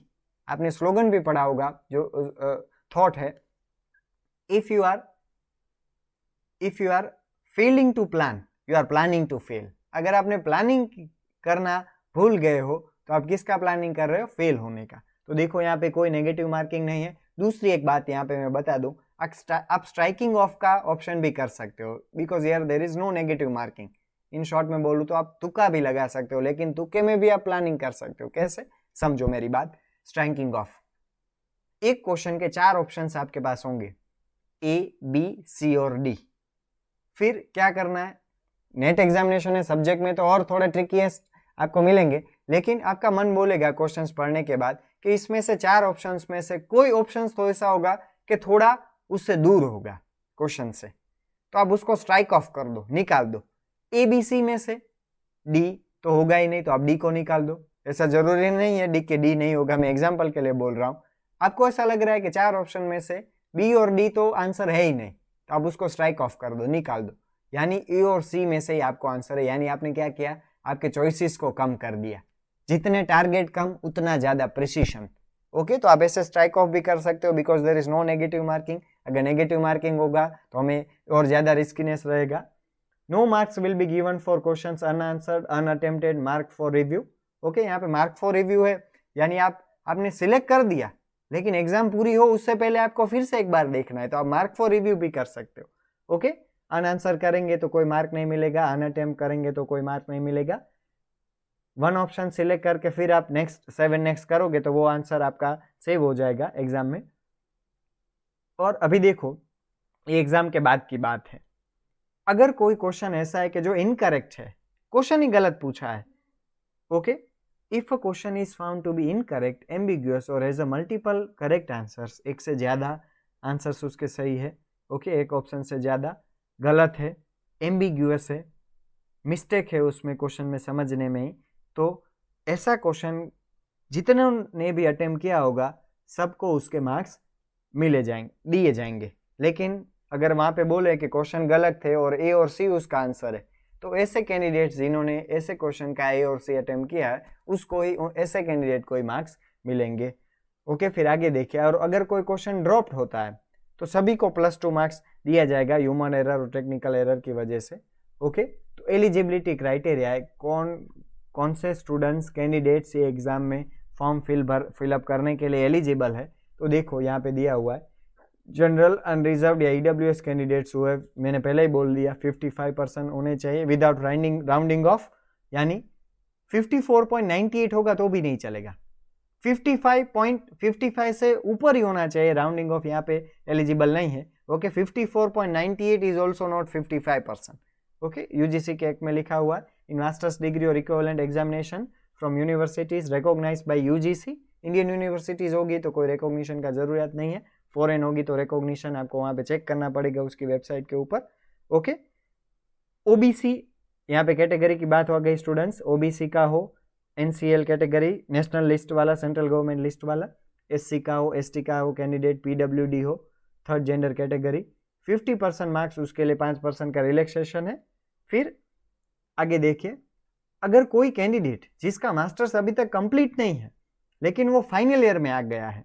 आपने स्लोगन भी पढ़ा होगा जो थॉट है, if you are failing to plan you are planning to fail. अगर आपने प्लानिंग करना भूल गए हो तो आप किसका प्लानिंग कर रहे हो, फेल होने का। तो देखो यहाँ पे कोई नेगेटिव मार्किंग नहीं है। दूसरी एक बात यहाँ पे मैं बता दूं, आप स्ट्राइकिंग ऑफ का ऑप्शन भी कर सकते हो, बिकॉज यार there is no negative marking. In short में बोलूं तो आप तुक्का भी लगा सकते हो, लेकिन तुक्के में भी आप प्लानिंग कर सकते हो। कैसे, समझो मेरी बात। स्ट्राइकिंग ऑफ, एक क्वेश्चन के 4 ऑप्शन आपके पास होंगे, ए, बी, सी और डी। फिर क्या करना है, नेट एग्जामिनेशन है, सब्जेक्ट में तो और थोड़ा ट्रिकीएस्ट आपको मिलेंगे, लेकिन आपका मन बोलेगा क्वेश्चंस पढ़ने के बाद कि इसमें से 4 ऑप्शंस में से कोई ऑप्शंस तो ऐसा होगा कि थोड़ा उससे दूर होगा क्वेश्चन से, तो आप उसको स्ट्राइक ऑफ कर दो, निकाल दो। ए बी सी में से डी तो होगा ही नहीं, तो आप डी को निकाल दो। ऐसा जरूरी नहीं है डी के डी नहीं होगा, मैं एग्जाम्पल के लिए बोल रहा हूँ। आपको ऐसा लग रहा है कि 4 ऑप्शन में से बी और डी तो आंसर है ही नहीं, तो आप उसको स्ट्राइक ऑफ कर दो, निकाल दो, यानी ए और सी में से ही आपको आंसर है। यानी आपने क्या किया, आपके चॉइसेस को कम कर दिया, जितने टारगेट कम उतना ज्यादा प्रिसीशन। ओके, तो आप ऐसे स्ट्राइक ऑफ भी कर सकते हो, because there is no negative marking. अगर नेगेटिव मार्किंग होगा तो हमें और ज्यादा रिस्कीनेस रहेगा। No marks will be given for questions unanswered unattempted, mark for review. Okay, यहाँ पे मार्क फॉर रिव्यू है, यानी आपने सिलेक्ट कर दिया लेकिन एग्जाम पूरी हो उससे पहले आपको फिर से एक बार देखना है, तो आप मार्क फॉर रिव्यू भी कर सकते हो। ओके, अनआंसर करेंगे तो कोई मार्क नहीं मिलेगा, अनअटेम्प्ट करेंगे तो कोई मार्क नहीं मिलेगा। वन ऑप्शन सिलेक्ट करके फिर आप नेक्स्ट 7 नेक्स्ट करोगे तो वो आंसर आपका सेव हो जाएगा एग्जाम में। और अभी देखो, ये एग्जाम के बाद की बात है। अगर कोई क्वेश्चन ऐसा है कि जो इनकरेक्ट है, क्वेश्चन ही गलत पूछा है, okay, if a question is found to be incorrect, ambiguous और has a multiple correct answers, एक से ज्यादा आंसर्स उसके सही है, ओके, एक ऑप्शन से ज्यादा गलत है, एम्बिग्यूअस है, मिस्टेक है उसमें क्वेश्चन में समझने में ही, तो ऐसा क्वेश्चन जितने ने भी अटेम्प्ट किया होगा सबको उसके मार्क्स दिए जाएंगे। लेकिन अगर वहां पे बोले कि क्वेश्चन गलत थे और ए और सी उसका आंसर है, तो ऐसे कैंडिडेट्स जिन्होंने ऐसे क्वेश्चन का ए और सी अटेम्प्ट किया है उसको ही, ऐसे कैंडिडेट को ही मार्क्स मिलेंगे। ओके, फिर आगे देखिए। और अगर कोई क्वेश्चन ड्रॉप्ड होता है तो सभी को +2 मार्क्स दिया जाएगा ह्यूमन एरर और टेक्निकल एरर की वजह से। ओके, तो एलिजिबिलिटी क्राइटेरिया है, कौन से स्टूडेंट्स कैंडिडेट्स ये एग्जाम में फॉर्म फिलअप करने के लिए एलिजिबल है। तो देखो यहाँ पे दिया हुआ है, जनरल अनरिजर्व्ड या ईडब्ल्यूएस कैंडिडेट्स हुए, मैंने पहले ही बोल दिया 55% होने चाहिए विदाउट राउंडिंग ऑफ, यानी 54.98 होगा तो भी नहीं चलेगा, 55 से ऊपर ही होना चाहिए, राउंडिंग ऑफ यहाँ पे एलिजिबल नहीं है। Okay, 54.98 is also not 55%। Okay, UGC के एक्ट में लिखा हुआ है, इन मास्टर्स डिग्री और equivalent examination from universities recognised by UGC. Indian universities होगी तो कोई रिकॉग्निशन का जरूरत नहीं है, फॉरेन होगी तो रिकॉग्निशन आपको वहां पे चेक करना पड़ेगा उसकी वेबसाइट के ऊपर। ओके, ओबीसी, यहाँ पे कैटेगरी की बात हो गई स्टूडेंट्स, ओबीसी का हो, एनसीएल कैटेगरी नेशनल लिस्ट वाला, सेंट्रल गवर्नमेंट लिस्ट वाला, एससी का हो, एसटी का हो कैंडिडेट, पीडब्ल्यूडी हो, थर्ड जेंडर कैटेगरी, 50% मार्क्स, उसके लिए 5% का रिलैक्सेशन है। फिर आगे देखिए, अगर कोई कैंडिडेट जिसका मास्टर्स अभी तक कंप्लीट नहीं है लेकिन वो फाइनल ईयर में आ गया है,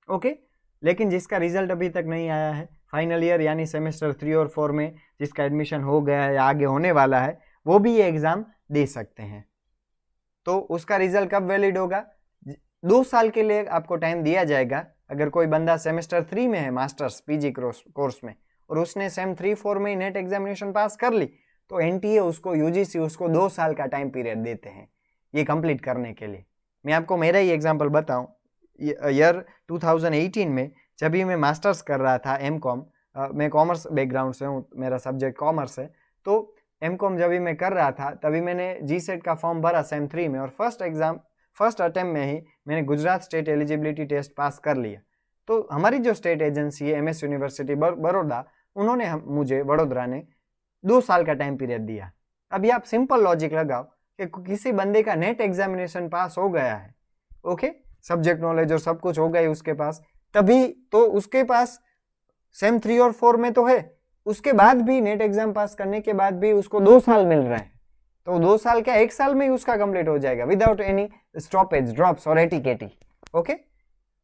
ओके, लेकिन जिसका रिजल्ट अभी तक नहीं आया है, फाइनल ईयर यानी सेमेस्टर 3 और 4 में जिसका एडमिशन हो गया है या आगे होने वाला है, वो भी ये एग्जाम दे सकते हैं। तो उसका रिजल्ट कब वैलिड होगा, 2 साल के लिए आपको टाइम दिया जाएगा। अगर कोई बंदा सेमेस्टर 3 में है मास्टर्स पीजी कोर्स में और उसने सेम 3-4 में नेट एग्जामिनेशन पास कर ली, तो एनटीए उसको, यूजीसी उसको 2 साल का टाइम पीरियड देते हैं ये कंप्लीट करने के लिए। मैं आपको मेरा ही एग्जाम्पल बताऊं, ईयर 2018 में जब भी मैं मास्टर्स कर रहा था एमकॉम, मैं कॉमर्स बैकग्राउंड से हूँ, मेरा सब्जेक्ट कॉमर्स है, तो एमकॉम जब भी मैं कर रहा था तभी मैंने जीसेट का फॉर्म भरा सेम 3 में, और फर्स्ट अटेम्प्ट में ही मैंने Gujarat state eligibility test pass कर लिया। तो हमारी जो स्टेट एजेंसी है एमएस यूनिवर्सिटी बड़ौदा, उन्होंने मुझे, वडोदरा ने 2 साल का टाइम पीरियड दिया। अभी आप सिंपल लॉजिक लगाओ कि किसी बंदे का नेट एग्जामिनेशन पास हो गया है, ओके, सब्जेक्ट नॉलेज और सब कुछ हो गई उसके पास, तभी तो उसके पास सेम 3 और 4 में तो है, उसके बाद भी नेट एग्जाम पास करने के बाद भी उसको 2 साल मिल रहे हैं, तो 2 साल क्या 1 साल में ही उसका कंप्लीट हो जाएगा विदाउट एनी स्टॉपेज, ड्रॉप्स और एटीकेटी। ओके,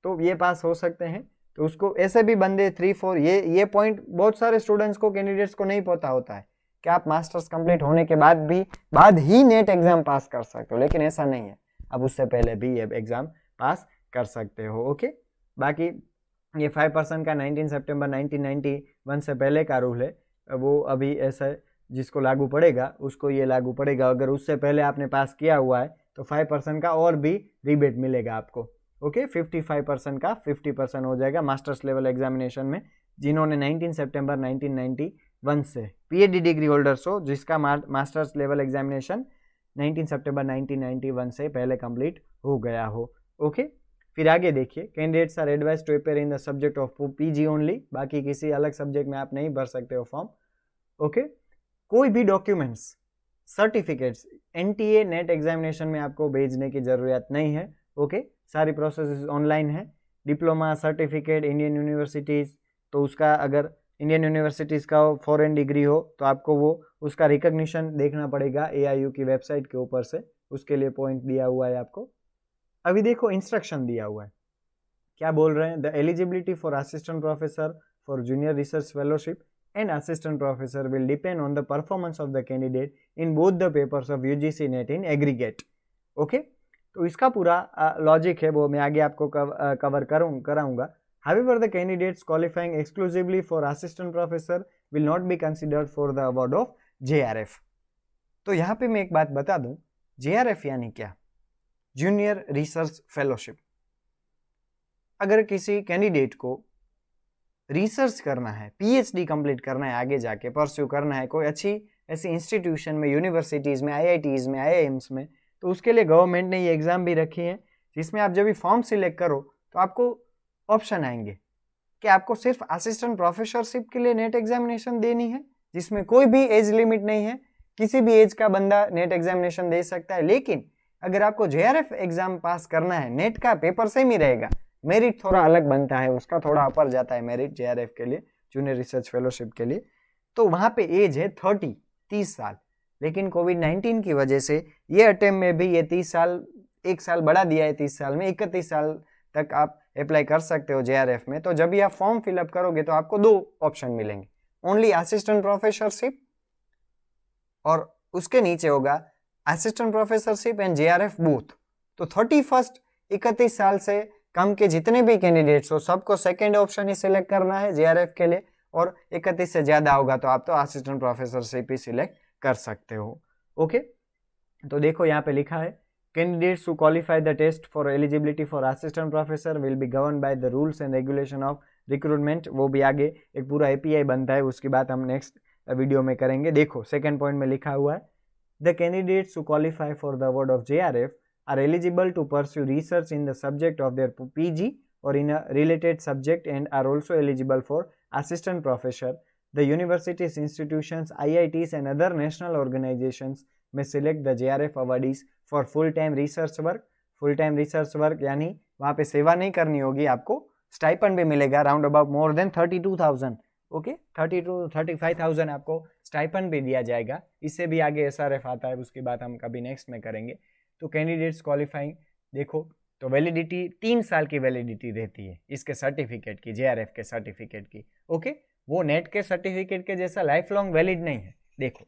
तो ये पास हो सकते हैं। तो उसको ऐसे भी बंदे 3-4, ये पॉइंट बहुत सारे स्टूडेंट्स को, कैंडिडेट्स को नहीं पता होता है कि आप मास्टर्स कंप्लीट होने के बाद ही नेट एग्जाम पास कर सकते हो, लेकिन ऐसा नहीं है, अब उससे पहले भी ये एग्जाम पास कर सकते हो। ओके, बाकी ये 5% का 19 सितंबर 1991 से पहले का रूल है, वो अभी ऐसा जिसको लागू पड़ेगा उसको ये लागू पड़ेगा। अगर उससे पहले आपने पास किया हुआ है तो 5% का और भी रिबेट मिलेगा आपको। ओके, 55% का 50% हो जाएगा मास्टर्स लेवल एग्जामिनेशन में, जिन्होंने 19 सितंबर 1991 से पीएचडी डिग्री होल्डर्स हो, जिसका मास्टर्स लेवल एग्जामिनेशन 19 सितंबर 1991 से पहले कंप्लीट हो गया हो। ओके, फिर आगे देखिए, candidates are advise to appear in the subject of PG only, बाकी किसी अलग सब्जेक्ट में आप नहीं भर सकते हो फॉर्म। ओके, कोई भी documents certificates NTA net examination में आपको भेजने की ज़रूरत नहीं है। ओके, सारी प्रोसेस ऑनलाइन है। डिप्लोमा सर्टिफिकेट इंडियन यूनिवर्सिटीज़, तो उसका अगर इंडियन यूनिवर्सिटीज़ का फॉरेन डिग्री हो तो आपको वो उसका रिकग्निशन देखना पड़ेगा AIU की वेबसाइट के ऊपर से, उसके लिए पॉइंट दिया हुआ है आपको। अभी देखो इंस्ट्रक्शन दिया हुआ है, क्या बोल रहे हैं, the eligibility for assistant professor for junior research fellowship and assistant professor will depend on the performance of the candidate in both the papers of UGC NET in aggregate. Okay, तो इसका पूरा लॉजिक है वो मैं आगे आपको cover कराऊंगा। However, the candidates qualifying exclusively for assistant professor will not be considered for the award of JRF. तो यहाँ पे मैं एक बात बता दूं, JRF यानी क्या, जूनियर रिसर्च फेलोशिप। अगर किसी कैंडिडेट को रिसर्च करना है, PhD कंप्लीट करना है, आगे जाके परस्यू करना है कोई अच्छी ऐसी इंस्टीट्यूशन में, यूनिवर्सिटीज़ में, IITs में, IIMs में, तो उसके लिए गवर्नमेंट ने ये एग्ज़ाम भी रखी है, जिसमें आप जब भी फॉर्म सिलेक्ट करो तो आपको ऑप्शन आएंगे कि आपको सिर्फ असिस्टेंट प्रोफेसरशिप के लिए नेट एग्जामिनेशन देनी है, जिसमें कोई भी एज लिमिट नहीं है, किसी भी एज का बंदा नेट एग्जामिनेशन दे सकता है। लेकिन अगर आपको JRF एग्ज़ाम पास करना है, नेट का पेपर सेम ही रहेगा, मेरिट थोड़ा अलग बनता है, उसका थोड़ा अपर जाता है मेरिट JRF के लिए, जूनियर रिसर्च फेलोशिप के लिए, तो वहाँ पे एज है 30 साल। लेकिन कोविड-19 की वजह से ये अटेम्प्ट में भी ये 30 साल, एक साल बढ़ा दिया है, 30 साल में 31 साल तक आप अप्लाई कर सकते हो JRF में। तो जब भी आप फॉर्म फिलअप करोगे तो आपको 2 ऑप्शन मिलेंगे, ओनली असिस्टेंट प्रोफेसरशिप और उसके नीचे होगा assistant professorship and JRF both. तो 31 साल से कम के जितने भी कैंडिडेट्स हो सबको सेकेंड ऑप्शन ही सिलेक्ट करना है JRF के लिए, और 31 से ज़्यादा होगा तो आप तो असिस्टेंट प्रोफेसरशिप ही सिलेक्ट कर सकते हो। ओके, तो देखो यहाँ पे लिखा है, candidates who qualify the test for eligibility for assistant professor will be govern by the rules and regulation of recruitment. वो भी आगे एक पूरा API बनता है, उसकी बात हम नेक्स्ट वीडियो में करेंगे। देखो सेकेंड पॉइंट में लिखा हुआ है, the candidates who qualify for the award of JRF are eligible to pursue research in the subject of their PG or in a related subject and are also eligible for assistant professor. The universities, institutions, IITs and other national organizations may select the JRF awardees for full-time research work. Full-time research work यानी वहाँ पे सेवा नहीं करनी होगी, आपको stipend भी मिलेगा round about more than 32,000। Okay, 30 to 35,000 आपको स्टाइपेंड भी दिया जाएगा। इससे भी आगे SRF आता है, उसकी बात हम कभी नेक्स्ट में करेंगे। तो कैंडिडेट्स क्वालिफाइंग देखो, तो वैलिडिटी 3 साल की वैलिडिटी रहती है इसके सर्टिफिकेट की, JRF के सर्टिफिकेट की। ओके, वो नेट के सर्टिफिकेट के जैसा लाइफ लॉन्ग वैलिड नहीं है। देखो,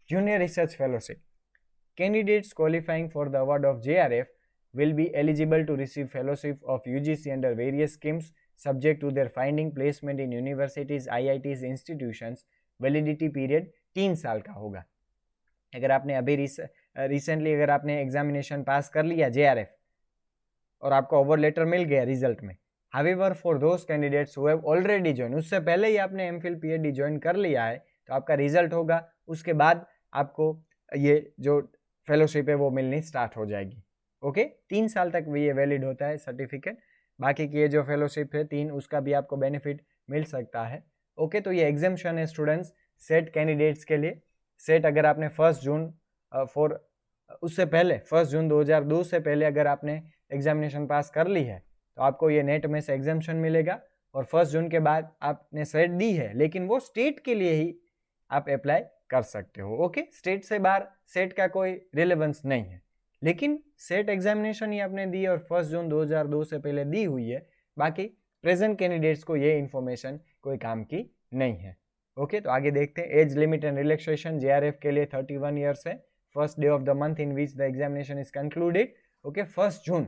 junior research fellowship, candidates qualifying for the award of JRF will be eligible to receive fellowship of UGC under various schemes subject to their finding placement in universities, IITs, institutions। Validity period 3 साल का होगा। अगर आपने अभी recently अगर आपने examination पास कर लिया JRF और आपको अवार्ड लेटर मिल गया रिजल्ट में, however for those candidates who have already join, उससे पहले ही आपने MPhil PhD ज्वाइन कर लिया है, तो आपका रिजल्ट होगा, उसके बाद आपको ये जो फेलोशिप है वो मिलनी स्टार्ट हो जाएगी। ओके, 3 साल तक ये वैलिड होता है सर्टिफिकेट। बाकी की ये जो फेलोशिप है 3, उसका भी आपको बेनिफिट मिल सकता है। ओके, तो ये एग्जाम्शन है स्टूडेंट्स सेट कैंडिडेट्स के लिए। सेट अगर आपने 1 जून उससे पहले 1 जून 2002 से पहले अगर आपने एग्जामिनेशन पास कर ली है तो आपको ये नेट में से एग्जाम्शन मिलेगा, और 1 जून के बाद आपने सेट दी है लेकिन वो स्टेट के लिए ही आप अप्लाई कर सकते हो। ओके, स्टेट से बाहर सेट का कोई रिलेवेंस नहीं है, लेकिन सेट एग्जामिनेशन ही आपने दी और 1 जून 2002 से पहले दी हुई है, बाकी प्रेजेंट कैंडिडेट्स को ये इन्फॉर्मेशन कोई काम की नहीं है। ओके, तो आगे देखते हैं। Age limit and relaxation JRF के लिए 31 ईयर्स है। First day of the month in which the examination is concluded. Okay, 1 जून,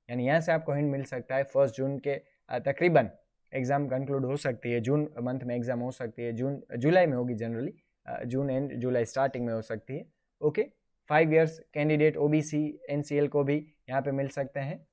यानी यहाँ से आपको हिंट मिल सकता है 1 जून के तकरीबन एग्जाम कंक्लूड हो सकती है। जून मंथ में एग्जाम हो सकती है, जुलाई में होगी generally, June and July starting में हो सकती है। Okay, 5 years candidate OBC NCL को भी यहाँ पे मिल सकते हैं।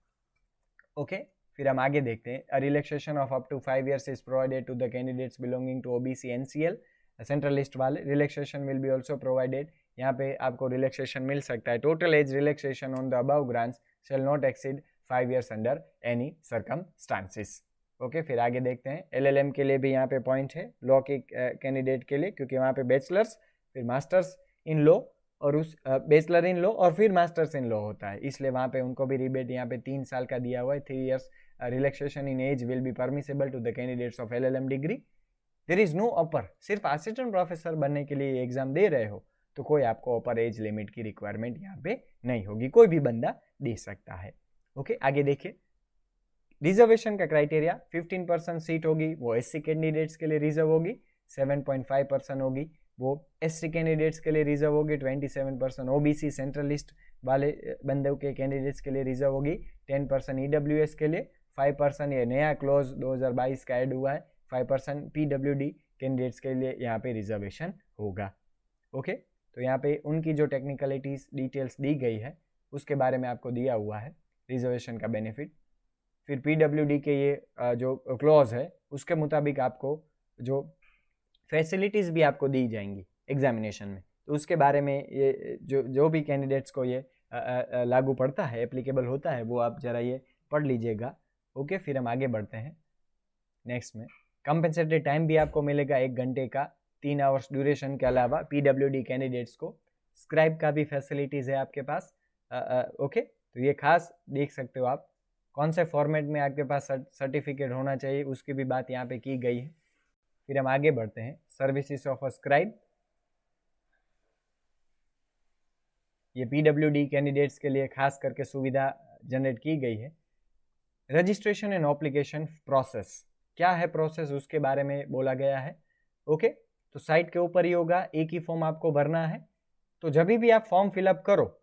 ओके, फिर हम आगे देखते हैं। Relaxation of up to 5 years is provided to the candidates belonging to OBC NCL। Central list वाले relaxation will be also provided, यहाँ पे आपको रिलैक्सेशन मिल सकता है। Total age relaxation on the above grants shall not exceed 5 years under any circumstances. Okay, फिर आगे देखते हैं। LLM के लिए भी यहाँ पे पॉइंट है लॉ के कैंडिडेट के लिए, क्योंकि वहाँ पे बैचलर्स फिर मास्टर्स इन लॉ और उस बैचलर इन लॉ और फिर मास्टर्स इन लॉ होता है, इसलिए वहाँ पे उनको भी रिबेट यहाँ पे 3 साल का दिया हुआ है। 3 years relaxation in age will be permissible to the candidates of LLM degree. There is no upper, सिर्फ असिस्टेंट प्रोफेसर बनने के लिए एग्जाम दे रहे हो तो कोई आपको अपर एज लिमिट की रिक्वायरमेंट यहाँ पे नहीं होगी, कोई भी बंदा दे सकता है। ओके, आगे देखिए रिजर्वेशन का क्राइटेरिया 15% सीट होगी वो SC कैंडिडेट्स के लिए रिजर्व होगी, 7.5% होगी वो SC कैंडिडेट्स के लिए रिजर्व होगी, 27% OBC सेंट्रल लिस्ट वाले बंदों के कैंडिडेट्स के लिए रिजर्व होगी, 10% EWS के लिए, 5% ये नया क्लोज 2022 का ऐड हुआ है, 5% PWD कैंडिडेट्स के लिए यहाँ पे रिजर्वेशन होगा। ओके, तो यहाँ पे उनकी जो टेक्निकलिटीज डिटेल्स दी गई है उसके बारे में आपको दिया हुआ है, रिजर्वेशन का बेनिफिट। फिर PWD के ये जो क्लॉज है उसके मुताबिक आपको जो फैसिलिटीज़ भी आपको दी जाएंगी एग्जामिनेशन में, तो उसके बारे में ये जो भी कैंडिडेट्स को ये लागू पड़ता है, एप्लीकेबल होता है, वो आप ज़रा ये पढ़ लीजिएगा। ओके, फिर हम आगे बढ़ते हैं नेक्स्ट में। कंपनसेटेड टाइम भी आपको मिलेगा 1 घंटे का, 3 आवर्स ड्यूरेशन के अलावा PWD कैंडिडेट्स को स्क्राइब का भी फैसिलिटीज़ है आपके पास। ओके, तो ये खास देख सकते हो आप कौन से फॉर्मेट में आपके पास सर्टिफिकेट होना चाहिए उसकी भी बात यहाँ पे की गई है। फिर हम आगे बढ़ते हैं, सर्विसेज ऑफ अ स्क्राइब। ये PWD कैंडिडेट्स के लिए खास करके सुविधा जनरेट की गई है। रजिस्ट्रेशन एंड एप्लीकेशन प्रोसेस, क्या है प्रोसेस उसके बारे में बोला गया है। ओके, तो साइट के ऊपर ही होगा, एक ही फॉर्म आपको भरना है। तो जब भी आप फॉर्म फिलअप करो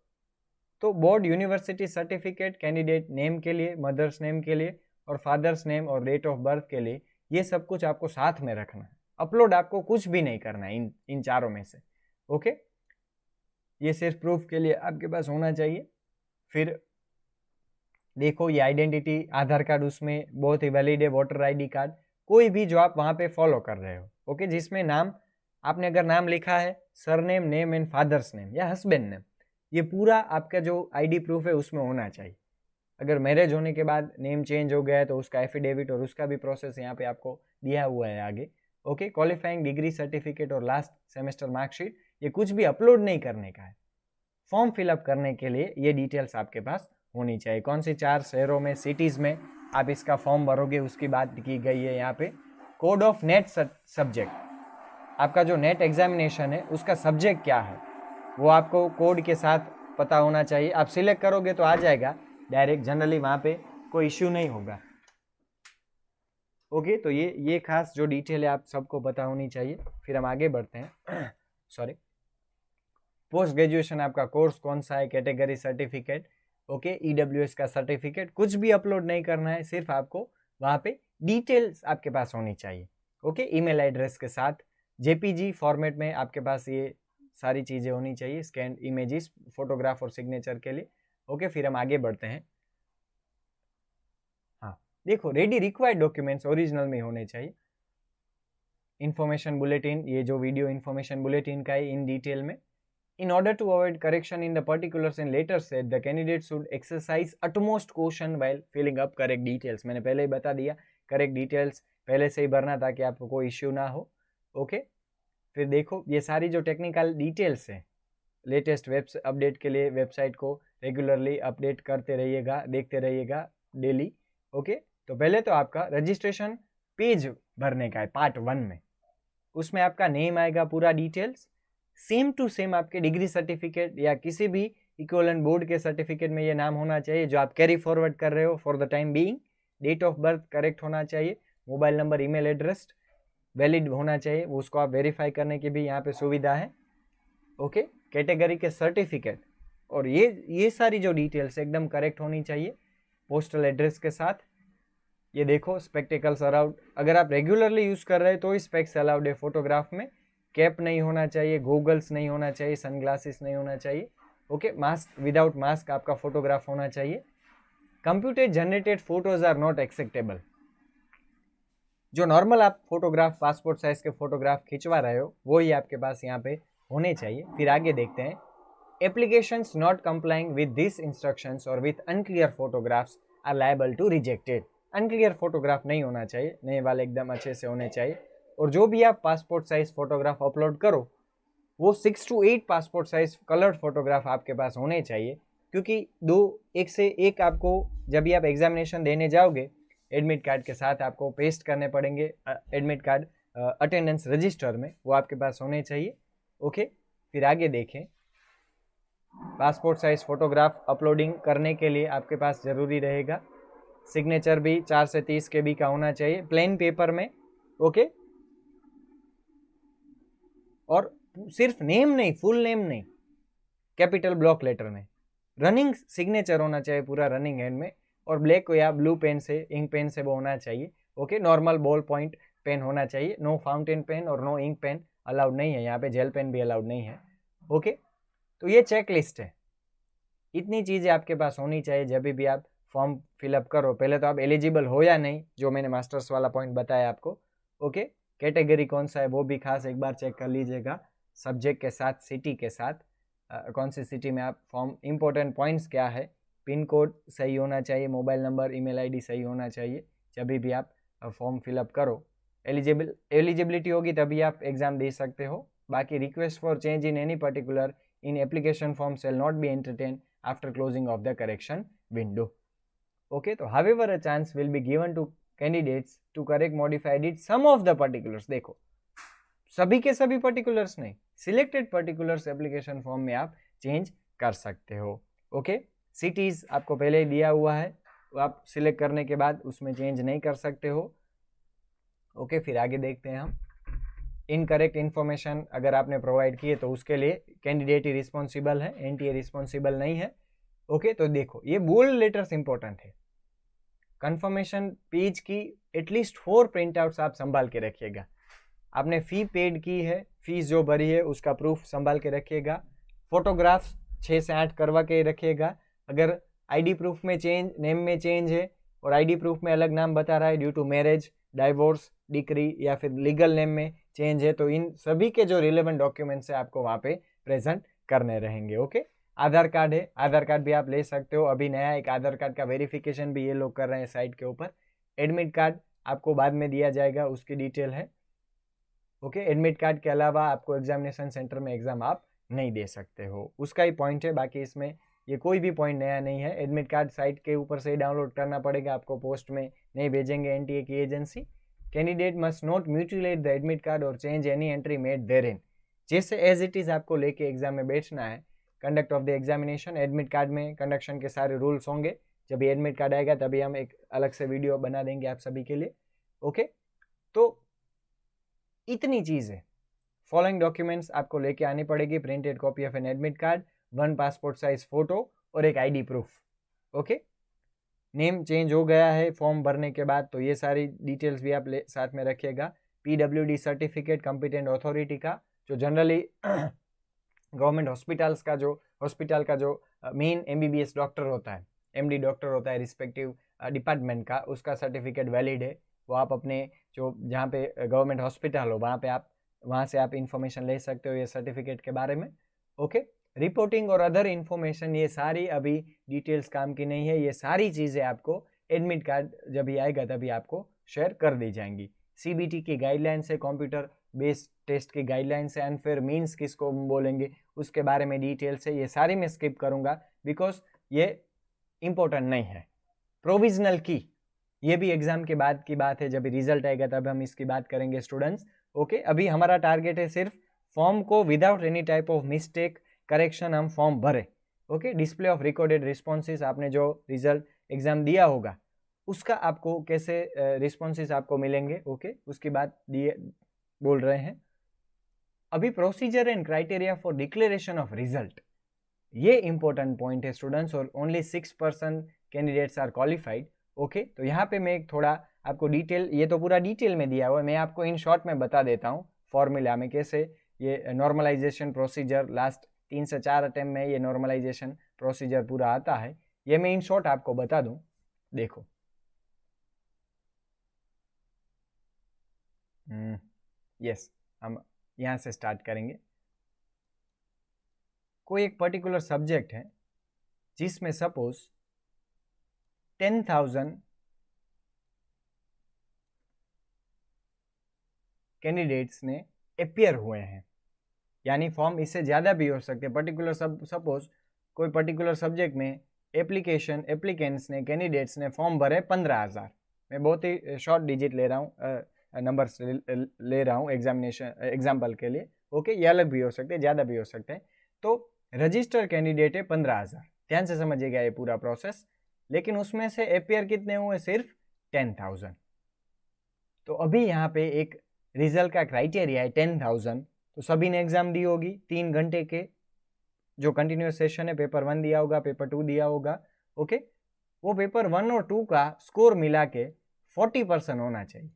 तो board university certificate candidate name के लिए, मदर्स नेम के लिए और फादर्स नेम और डेट ऑफ बर्थ के लिए, ये सब कुछ आपको साथ में रखना है। अपलोड आपको कुछ भी नहीं करना है इन चारों में से। ओके, ये सिर्फ प्रूफ के लिए आपके पास होना चाहिए। फिर देखो ये आइडेंटिटी, आधार कार्ड उसमें बहुत ही वैलिड है, वोटर ID कार्ड, कोई भी जो आप वहाँ पे फॉलो कर रहे हो। ओके, जिसमें नाम आपने अगर नाम लिखा है, surname, name and father's name या हस्बैंड नेम, ये पूरा आपका जो ID प्रूफ है उसमें होना चाहिए। अगर मैरिज होने के बाद नेम चेंज हो गया है तो उसका एफिडेविट और उसका भी प्रोसेस यहाँ पे आपको दिया हुआ है आगे। ओके, क्वालिफाइंग डिग्री सर्टिफिकेट और लास्ट सेमेस्टर मार्कशीट, ये कुछ भी अपलोड नहीं करने का है। फॉर्म फिलअप करने के लिए ये डिटेल्स आपके पास होनी चाहिए। कौन सी 4 शहरों में, सिटीज़ में आप इसका फॉर्म भरोगे उसकी बात की गई है यहाँ पे। कोड ऑफ नेट सब्जेक्ट, आपका जो नेट एग्जामिनेशन है उसका सब्जेक्ट क्या है वो आपको कोड के साथ पता होना चाहिए। आप सिलेक्ट करोगे तो आ जाएगा डायरेक्ट, जनरली वहाँ पे कोई इश्यू नहीं होगा। ओके, तो ये खास जो डिटेल है आप सबको पता होनी चाहिए। फिर हम आगे बढ़ते हैं सॉरी, पोस्ट ग्रेजुएशन आपका कोर्स कौन सा है, कैटेगरी सर्टिफिकेट। ओके, EWS का सर्टिफिकेट, कुछ भी अपलोड नहीं करना है, सिर्फ आपको वहाँ पे डिटेल्स आपके पास होनी चाहिए। ओके, ईमेल एड्रेस के साथ JPG फॉर्मेट में आपके पास ये सारी चीज़ें होनी चाहिए, स्कैन इमेजेस, फोटोग्राफ और सिग्नेचर के लिए। ओके, फिर हम आगे बढ़ते हैं। हाँ देखो, रेडी रिक्वायर्ड डॉक्यूमेंट्स ओरिजिनल में होने चाहिए। इन्फॉर्मेशन बुलेटिन, ये जो वीडियो इन्फॉर्मेशन बुलेटिन का है इन डिटेल में। In order to avoid correction in the particulars in later set, the candidate should exercise utmost caution while filling up correct details. मैंने पहले ही बता दिया, करेक्ट डिटेल्स पहले से ही भरना ताकि आपको कोई इश्यू ना हो। ओके, फिर देखो ये सारी जो टेक्निकल डिटेल्स हैं, लेटेस्ट वेब अपडेट के लिए वेबसाइट को रेगुलरली अपडेट करते रहिएगा, देखते रहिएगा डेली। ओके, तो पहले तो आपका रजिस्ट्रेशन पेज भरने का है पार्ट 1 में, उसमें आपका नेम आएगा, पूरा डिटेल्स सेम टू सेम आपके डिग्री सर्टिफिकेट या किसी भी इक्विवेलेंट बोर्ड के सर्टिफिकेट में ये नाम होना चाहिए जो आप कैरी फॉरवर्ड कर रहे हो for the time being. Date of birth correct होना चाहिए, mobile number, email address valid होना चाहिए, वो उसको आप वेरीफाई करने की भी यहाँ पे सुविधा है। ओके, कैटेगरी के सर्टिफिकेट और ये सारी जो डिटेल्स एकदम करेक्ट होनी चाहिए पोस्टल एड्रेस के साथ। ये देखो स्पेक्टिकल्स अलाउड, अगर आप रेगुलरली यूज़ कर रहे हैं तो स्पेक्स अलाउड है फोटोग्राफ में। कैप नहीं होना चाहिए, गूगल्स नहीं होना चाहिए, सनग्लासेस नहीं होना चाहिए। ओके, मास्क, विदाउट मास्क आपका फोटोग्राफ होना चाहिए। Computer generated photos are not acceptable. जो नॉर्मल आप फोटोग्राफ, पासपोर्ट साइज के फोटोग्राफ खिंचवा रहे हो वो ही आपके पास यहाँ पे होने चाहिए। फिर आगे देखते हैं, applications not complying with this instructions और with unclear photographs are liable to rejected. Unclear photograph नहीं होना चाहिए, नए वाले एकदम अच्छे से होने चाहिए। और जो भी आप पासपोर्ट साइज फोटोग्राफ अपलोड करो वो 6 to 8 passport size coloured photograph आपके पास होने चाहिए, क्योंकि एक से एक आपको जब भी आप एग्जामिनेशन देने जाओगे एडमिट कार्ड के साथ आपको पेस्ट करने पड़ेंगे एडमिट कार्ड अटेंडेंस रजिस्टर में, वो आपके पास होने चाहिए। ओके, फिर आगे देखें, पासपोर्ट साइज फोटोग्राफ अपलोडिंग करने के लिए आपके पास ज़रूरी रहेगा सिग्नेचर भी 4 से 30 KB का होना चाहिए प्लेन पेपर में। ओके, और सिर्फ नेम नहीं, फुल नेम नहीं, कैपिटल ब्लॉक लेटर में रनिंग सिग्नेचर होना चाहिए पूरा रनिंग हैंड में, और ब्लैक या ब्लू पेन से, इंक पेन से वो होना चाहिए। Okay, normal ball point pen होना चाहिए, नो फाउंटेन पेन और नो इंक पेन अलाउड नहीं है, यहाँ पे जेल पेन भी अलाउड नहीं है। ओके, तो ये चेक लिस्ट है, इतनी चीज़ें आपके पास होनी चाहिए जब भी आप फॉर्म फिलअप करो। पहले तो आप एलिजिबल हो या नहीं, जो मैंने मास्टर्स वाला पॉइंट बताया आपको। ओके, कैटेगरी कौन सा है वो भी खास एक बार चेक कर लीजिएगा, सब्जेक्ट के साथ, सिटी के साथ, कौन सी सिटी में आप फॉर्म, इंपॉर्टेंट पॉइंट्स क्या है, पिन कोड सही होना चाहिए, मोबाइल नंबर, ईमेल आईडी सही होना चाहिए जब भी आप फॉर्म फिलअप करो। एलिजिबिलिटी होगी तभी आप एग्ज़ाम दे सकते हो। बाकी request for change in any particular in application form shall not be entertained after closing of the correction window. Okay, so however a chance will be given to candidates to correct, modify, edit some of the particulars. देखो सभी के सभी particulars नहीं, selected particulars application form में आप change कर सकते हो। ओके, cities आपको पहले ही दिया हुआ है, तो आप सिलेक्ट करने के बाद उसमें चेंज नहीं कर सकते हो। ओके, फिर आगे देखते हैं हम, इनकरेक्ट इन्फॉर्मेशन अगर आपने प्रोवाइड किए तो उसके लिए कैंडिडेट ही रिस्पॉन्सिबल है, एनटीए रिस्पॉन्सिबल नहीं है। ओके, तो देखो ये बोल्ड लेटर्स इंपॉर्टेंट है। कंफर्मेशन पेज की एटलीस्ट 4 प्रिंट आउट्स आप संभाल के रखिएगा। आपने फी पेड की है, फीस जो भरी है उसका प्रूफ संभाल के रखिएगा। फोटोग्राफ्स 6 से 8 करवा के रखिएगा। अगर आईडी प्रूफ में चेंज, नेम में चेंज है और आईडी प्रूफ में अलग नाम बता रहा है due to marriage, divorce, decree या फिर लीगल नेम में चेंज है, तो इन सभी के जो रिलेवेंट डॉक्यूमेंट्स है आपको वहाँ पे प्रेजेंट करने रहेंगे। ओके, आधार कार्ड है, आधार कार्ड भी आप ले सकते हो, अभी नया एक आधार कार्ड का वेरिफिकेशन भी ये लोग कर रहे हैं साइट के ऊपर। एडमिट कार्ड आपको बाद में दिया जाएगा, उसकी डिटेल है। ओके, एडमिट कार्ड के अलावा आपको एग्जामिनेशन सेंटर में एग्जाम आप नहीं दे सकते हो, उसका ही पॉइंट है, बाकी इसमें ये कोई भी पॉइंट नया नहीं है। एडमिट कार्ड साइट के ऊपर से ही डाउनलोड करना पड़ेगा, आपको पोस्ट में नहीं भेजेंगे एनटीए की agency. Candidate must not mutilate the admit card और चेंज एनी एंट्री मेड देयरइन। जैसे एज इट इज़ आपको लेके एग्जाम में बैठना है, conduct of the examination, admit card में कंडक्शन के सारे रूल्स होंगे। जब ये एडमिट कार्ड आएगा तभी हम एक अलग से वीडियो बना देंगे आप सभी के लिए। ओके, तो इतनी चीज़ है। फॉलोइंग डॉक्यूमेंट्स आपको लेके आनी पड़ेगी, printed copy of an admit card, 1 passport size photo और एक ID proof. Okay, name change हो गया है फॉर्म भरने के बाद तो ये सारी डिटेल्स भी आप साथ में रखिएगा। पीडब्ल्यूडी सर्टिफिकेट कॉम्पिटेंट अथॉरिटी का, जो जनरली गवर्नमेंट हॉस्पिटल का जो मेन एमबीबीएस डॉक्टर होता है, एमडी डॉक्टर होता है रिस्पेक्टिव डिपार्टमेंट का, उसका सर्टिफिकेट वैलिड है, वो आप अपने जो जहाँ पे गवर्नमेंट हॉस्पिटल हो वहाँ से आप इंफॉर्मेशन ले सकते हो ये सर्टिफिकेट के बारे में। ओके, रिपोर्टिंग और अदर इन्फॉर्मेशन, ये सारी अभी डिटेल्स काम की नहीं है, ये सारी चीज़ें आपको एडमिट कार्ड जब भी आएगा तभी आपको शेयर कर दी जाएंगी। सीबीटी की गाइडलाइंस है, कंप्यूटर बेस्ड टेस्ट की गाइडलाइंस है, अनफेयर मीन्स किसको बोलेंगे उसके बारे में डिटेल्स है, ये सारी मैं स्किप करूँगा बिकॉज ये इम्पोर्टेंट नहीं है। प्रोविजनल की ये भी एग्जाम के बाद की बात है, जब रिजल्ट आएगा तब हम इसकी बात करेंगे स्टूडेंट्स। ओके, अभी हमारा टारगेट है सिर्फ फॉर्म को without any type of mistake correction हम फॉर्म भरे। Okay, display of recorded responses, आपने जो रिजल्ट एग्जाम दिया होगा उसका आपको कैसे रिस्पॉन्सेज आपको मिलेंगे, ओके, उसकी बात बोल रहे हैं। अभी procedure and criteria for declaration of result, ये इंपॉर्टेंट पॉइंट है स्टूडेंट्स, और only 6% candidates are qualified. Okay, तो यहाँ पे मैं एक थोड़ा आपको डिटेल, ये तो पूरा डिटेल में दिया हुआ है, मैं आपको इन शॉर्ट में बता देता हूँ फॉर्मूला में कैसे ये नॉर्मलाइजेशन प्रोसीजर, लास्ट 3 से 4 अटेम्प्ट में ये नॉर्मलाइजेशन प्रोसीजर पूरा आता है, ये मैं इन शॉर्ट आपको बता दूं। देखो यस, हम यहाँ से स्टार्ट करेंगे। कोई एक पर्टिकुलर सब्जेक्ट है जिसमें सपोज 10,000 कैंडिडेट्स ने अपियर हुए हैं, यानी फॉर्म इससे ज़्यादा भी हो सकते हैं। पर्टिकुलर सपोज कोई पर्टिकुलर सब्जेक्ट में एप्लीकेंट्स ने कैंडिडेट्स ने फॉर्म भरे 15,000, मैं बहुत ही शॉर्ट डिजिट ले रहा हूँ, नंबर्स ले रहा हूँ एग्जाम्पल के लिए। ओके, ये अलग भी हो सकते हैं, ज़्यादा भी हो सकते हैं। तो रजिस्टर कैंडिडेट है 15,000, ध्यान से समझिएगा ये पूरा प्रोसेस। लेकिन उसमें से अपेयर कितने हुए? सिर्फ 10,000। तो अभी यहाँ पे एक रिजल्ट का क्राइटेरिया है 10,000। तो सभी ने एग्जाम दी होगी, 3 घंटे के जो कंटिन्यूस सेशन है, पेपर 1 दिया होगा, पेपर 2 दिया होगा। ओके, वो पेपर 1 और 2 का स्कोर मिला के 40% होना चाहिए।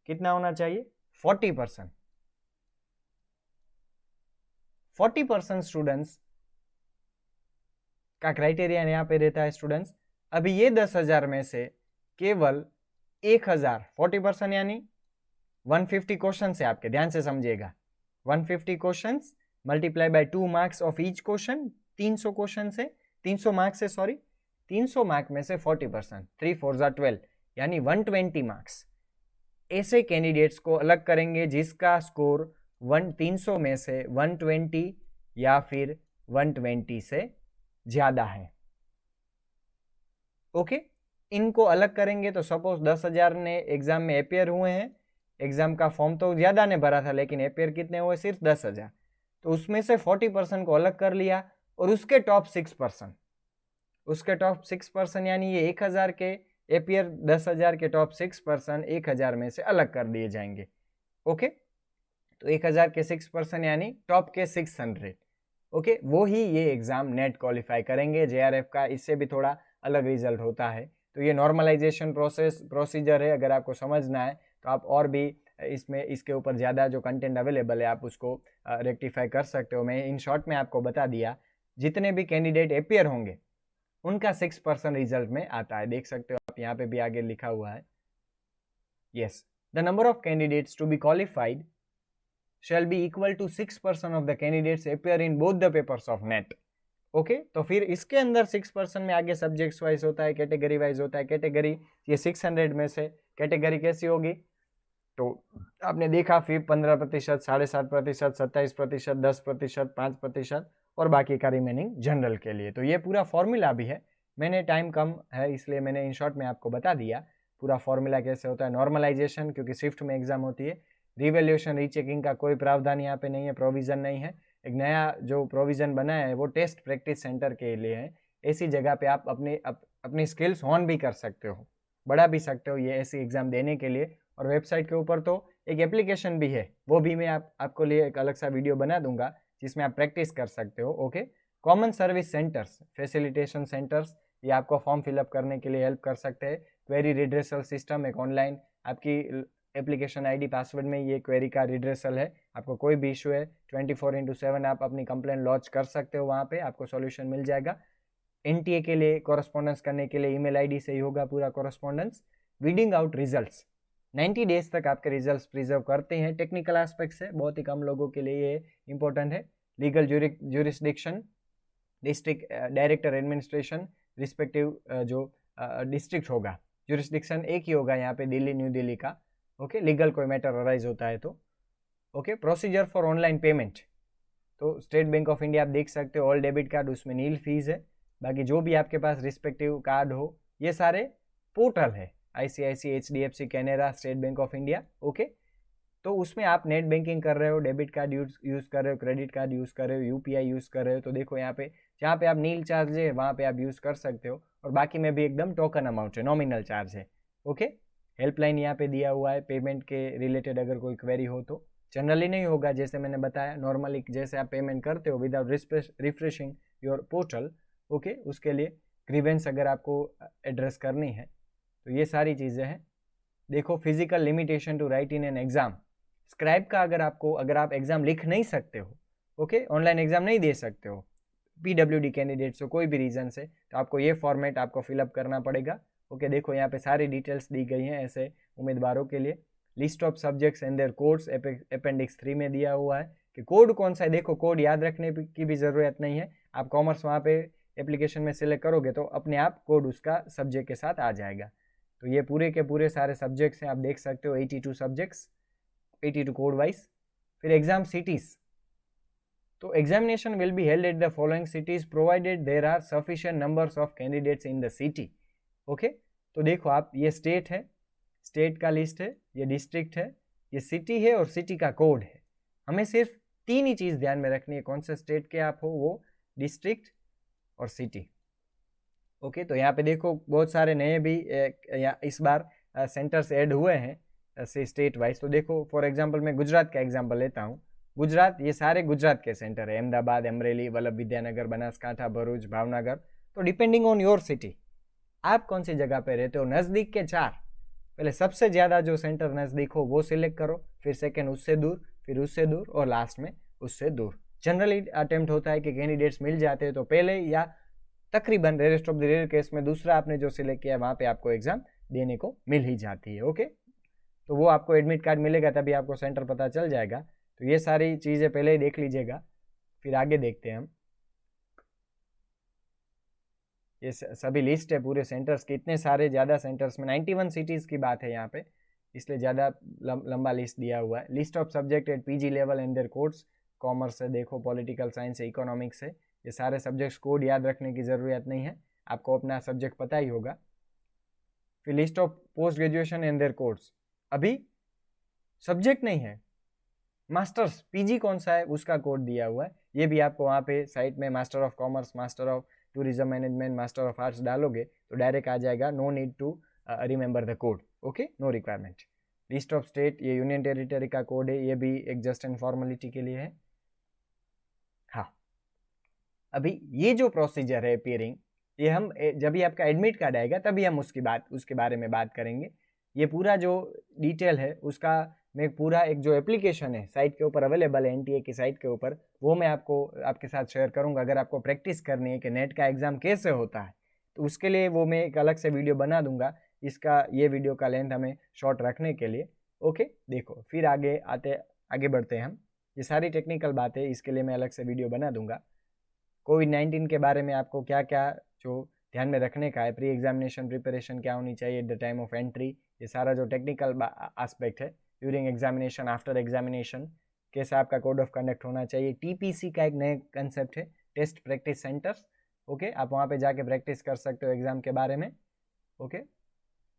कितना होना चाहिए? 40%। 40% स्टूडेंट्स का क्राइटेरिया यहाँ पे रहता है स्टूडेंट्स। अभी ये 10,000 में से केवल 1,000, 40% यानी 150 क्वेश्चन है आपके, ध्यान से समझिएगा। 150 question multiply by 2 marks of each question, 300 question से 300 मार्क्स से, सॉरी 300 मार्क में से 40%, 3 4 12 यानी 120 मार्क्स। ऐसे कैंडिडेट्स को अलग करेंगे जिसका स्कोर 300 में से 120 या फिर 120 से ज्यादा है। ओके, इनको अलग करेंगे। तो सपोज 10,000 ने एग्जाम में अपेयर हुए हैं, एग्जाम का फॉर्म तो ज्यादा ने भरा था लेकिन अपेयर कितने हुए? सिर्फ 10,000। तो उसमें से 40% को अलग कर लिया और उसके टॉप 6% यानी ये 1,000 के अपेयर 10,000 के टॉप 6% 1,000 में से अलग कर दिए जाएंगे। ओके, तो 1,000 के 6% यानी टॉप के 600। ओके, वो ही ये एग्जाम नेट क्वालिफाई करेंगे। जेआरएफ का इससे भी थोड़ा अलग रिजल्ट होता है। तो ये नॉर्मलाइजेशन प्रोसीजर है। अगर आपको समझना है तो आप और भी इसके ऊपर ज़्यादा जो कंटेंट अवेलेबल है आप उसको रेक्टिफाई कर सकते हो। मैं इन शॉर्ट में आपको बता दिया, जितने भी कैंडिडेट अपेयर होंगे उनका 6% रिजल्ट में आता है। देख सकते हो आप, यहाँ पे भी आगे लिखा हुआ है, yes, the number of candidates to be qualified shall be equal to 6% of the candidates appear in both the papers of NET। Okay, तो फिर इसके अंदर 6% में आगे सब्जेक्ट्स वाइज होता है, कैटेगरी वाइज होता है। कैटेगरी ये 600 में से कैटेगरी कैसी होगी? तो आपने देखा फिर 15%, 7.5%, 27%, 10%, 5% और बाकी का रिमेनिंग जनरल के लिए। तो ये पूरा फॉर्मूला भी है। मैंने टाइम कम है इसलिए मैंने इन शॉर्ट में आपको बता दिया पूरा फॉर्मूला कैसे होता है। नॉर्मलाइजेशन क्योंकि शिफ्ट में एग्जाम होती है, रिवैल्यूएशन रीचेकिंग का कोई प्रावधान यहाँ पे नहीं है, प्रोविजन नहीं है। एक नया जो प्रोविजन बनाया है वो टेस्ट प्रैक्टिस सेंटर के लिए है। ऐसी जगह पे आप अपनी स्किल्स ऑन भी कर सकते हो, बढ़ा भी सकते हो ये ऐसी एग्जाम देने के लिए। और वेबसाइट के ऊपर तो एक एप्लीकेशन भी है, वो भी मैं आपको लिए एक अलग सा वीडियो बना दूंगा जिसमें आप प्रैक्टिस कर सकते हो। Okay, common service centres, facilitation centres, ये आपको फॉर्म फिलअप करने के लिए हेल्प कर सकते हैं। क्वेरी रिड्रेसल सिस्टम, एक ऑनलाइन आपकी एप्लीकेशन आईडी पासवर्ड में ये क्वेरी का रिड्रेसल है। आपको कोई भी इशू है 24/7 आप अपनी कंप्लेंट लॉन्च कर सकते हो, वहाँ पे आपको सॉल्यूशन मिल जाएगा। एनटीए के लिए कॉरेस्पॉन्डेंस करने के लिए ईमेल आईडी से ही होगा पूरा correspondence. Weeding out results 90 days तक आपके रिजल्ट्स प्रिजर्व करते हैं। टेक्निकल एस्पेक्ट से बहुत ही कम लोगों के लिए ये इंपॉर्टेंट है। Legal jurisdiction, district director administration, respective जो डिस्ट्रिक्ट होगा, ज्यूरिसडिक्शन एक ही होगा यहाँ पे, दिल्ली, न्यू दिल्ली का। ओके, लीगल कोई मैटर अराइज होता है तो। Okay, procedure for online payment, तो स्टेट बैंक ऑफ इंडिया आप देख सकते हो, ऑल डेबिट कार्ड, उसमें नील फीस है। बाकी जो भी आपके पास रिस्पेक्टिव कार्ड हो, ये सारे पोर्टल है, ICICI, HDFC, Canara, state bank of India. Okay, तो उसमें आप नेट बैंकिंग कर रहे हो, डेबिट कार्ड यूज़ कर रहे हो, क्रेडिट कार्ड यूज़ कर रहे हो, UPI यूज़ कर रहे हो, तो देखो यहाँ पे जहाँ पे आप नील चार्ज है वहाँ पे आप यूज़ कर सकते हो। और बाकी में भी एकदम टोकन अमाउंट है, नॉमिनल चार्ज है। ओके, हेल्पलाइन यहाँ पे दिया हुआ है, पेमेंट के रिलेटेड अगर कोई क्वेरी हो तो। जनरली नहीं होगा, जैसे मैंने बताया, नॉर्मली जैसे आप पेमेंट करते हो without refreshing your portal. Okay, उसके लिए ग्रीवेंस अगर आपको एड्रेस करनी है तो ये सारी चीज़ें हैं। देखो, physical limitation to write in an exam, scribe का अगर आप एग्जाम लिख नहीं सकते हो, ओके, ऑनलाइन एग्जाम नहीं दे सकते हो, PWD कैंडिडेट्स हो कोई भी रीज़न से, तो आपको ये फॉर्मेट आपको फिलअप करना पड़ेगा। ओके, देखो यहाँ पे सारी डिटेल्स दी गई हैं ऐसे उम्मीदवारों के लिए। List of subjects and their codes appendix 3 में दिया हुआ है कि कोड कौन सा है। देखो, कोड याद रखने की भी ज़रूरत नहीं है, आप कॉमर्स वहाँ पे एप्लीकेशन में सिलेक्ट करोगे तो अपने आप कोड उसका सब्जेक्ट के साथ आ जाएगा। तो ये पूरे के पूरे सारे सब्जेक्ट्स हैं, आप देख सकते हो 82 सब्जेक्ट्स, 82 कोड वाइज। फिर एग्जाम सिटीज़, तो examination will be held at the following cities provided there are sufficient numbers of candidates in the city. Okay, तो देखो आप, ये स्टेट है, स्टेट का लिस्ट है, ये डिस्ट्रिक्ट है, ये सिटी है और सिटी का कोड है। हमें सिर्फ 3 ही चीज़ ध्यान में रखनी है, कौन से स्टेट के आप हो, वो डिस्ट्रिक्ट और सिटी। ओके, तो यहाँ पे देखो बहुत सारे नए भी इस बार सेंटर्स ऐड हुए हैं से स्टेट वाइज। तो देखो फॉर एग्जांपल मैं गुजरात का एग्जांपल लेता हूँ। गुजरात, ये सारे गुजरात के सेंटर है, अहमदाबाद, अमरेली, वल्लभ विद्यानगर, बनासकांठा, भरूच, भावनगर। तो डिपेंडिंग ऑन योर सिटी, आप कौन सी जगह पे रहते हो, नज़दीक के 4, पहले सबसे ज़्यादा जो सेंटर नज़दीक हो वो सिलेक्ट करो, फिर सेकेंड उससे दूर, फिर उससे दूर और लास्ट में उससे दूर। जनरली अटेम्प्ट होता है कि कैंडिडेट्स मिल जाते हैं तो पहले या तकरीबन rest of the rare case में दूसरा आपने जो सिलेक्ट किया वहाँ पे आपको एग्जाम देने को मिल ही जाती है। ओके, तो वो आपको एडमिट कार्ड मिलेगा तभी आपको सेंटर पता चल जाएगा। तो ये सारी चीज़ें पहले ही देख लीजिएगा, फिर आगे देखते हैं हम। ये सभी लिस्ट है पूरे सेंटर्स की, इतने सारे ज़्यादा सेंटर्स में 91 सिटीज़ की बात है यहाँ पे, इसलिए ज़्यादा लंबा लिस्ट दिया हुआ है। List of subject at PG level and their codes, commerce है, देखो पॉलिटिकल साइंस है, इकोनॉमिक्स है, ये सारे सब्जेक्ट्स कोड याद रखने की ज़रूरत नहीं है, आपको अपना सब्जेक्ट पता ही होगा। फिर list of post graduation and their codes, अभी सब्जेक्ट नहीं है, मास्टर्स पीजी कौन सा है उसका कोड दिया हुआ है, ये भी आपको वहाँ पे साइट में master of commerce, master of tourism management, master of arts डालोगे तो डायरेक्ट आ जाएगा, no need to remember the code. Okay, no requirement. List of state, ये यूनियन टेरिटरी का कोड है, ये भी एक जस्ट एंड फॉर्मेलिटी के लिए है। हाँ, अभी ये जो प्रोसीजर है अपीयरिंग, ये हम जब भी आपका एडमिट कार्ड आएगा तभी हम उसके बारे में बात करेंगे। ये पूरा जो डिटेल है उसका मैं पूरा एक जो एप्लीकेशन है साइट के ऊपर अवेलेबल है, एनटीए की साइट के ऊपर, वो मैं आपके साथ शेयर करूंगा। अगर आपको प्रैक्टिस करनी है कि नेट का एग्ज़ाम कैसे होता है तो उसके लिए वो मैं एक अलग से वीडियो बना दूंगा, इसका ये वीडियो का लेंथ हमें शॉर्ट रखने के लिए। ओके, देखो फिर आगे बढ़ते हैं हम। ये सारी टेक्निकल बातें इसके लिए मैं अलग से वीडियो बना दूंगा। कोविड-19 के बारे में आपको क्या क्या जो ध्यान में रखने का है, प्री एग्जामिनेशन प्रिपरेशन क्या होनी चाहिए at the time of entry, ये सारा जो टेक्निकल एस्पेक्ट है, ड्यूरिंग एग्जामिनेशन, आफ्टर एग्जामिनेशन कैसा आपका कोड ऑफ कंडक्ट होना चाहिए। टीपीसी का एक नया कंसेप्ट है, टेस्ट प्रैक्टिस सेंटर्स। ओके, आप वहाँ पे जाके प्रैक्टिस कर सकते हो एग्जाम के बारे में। ओके,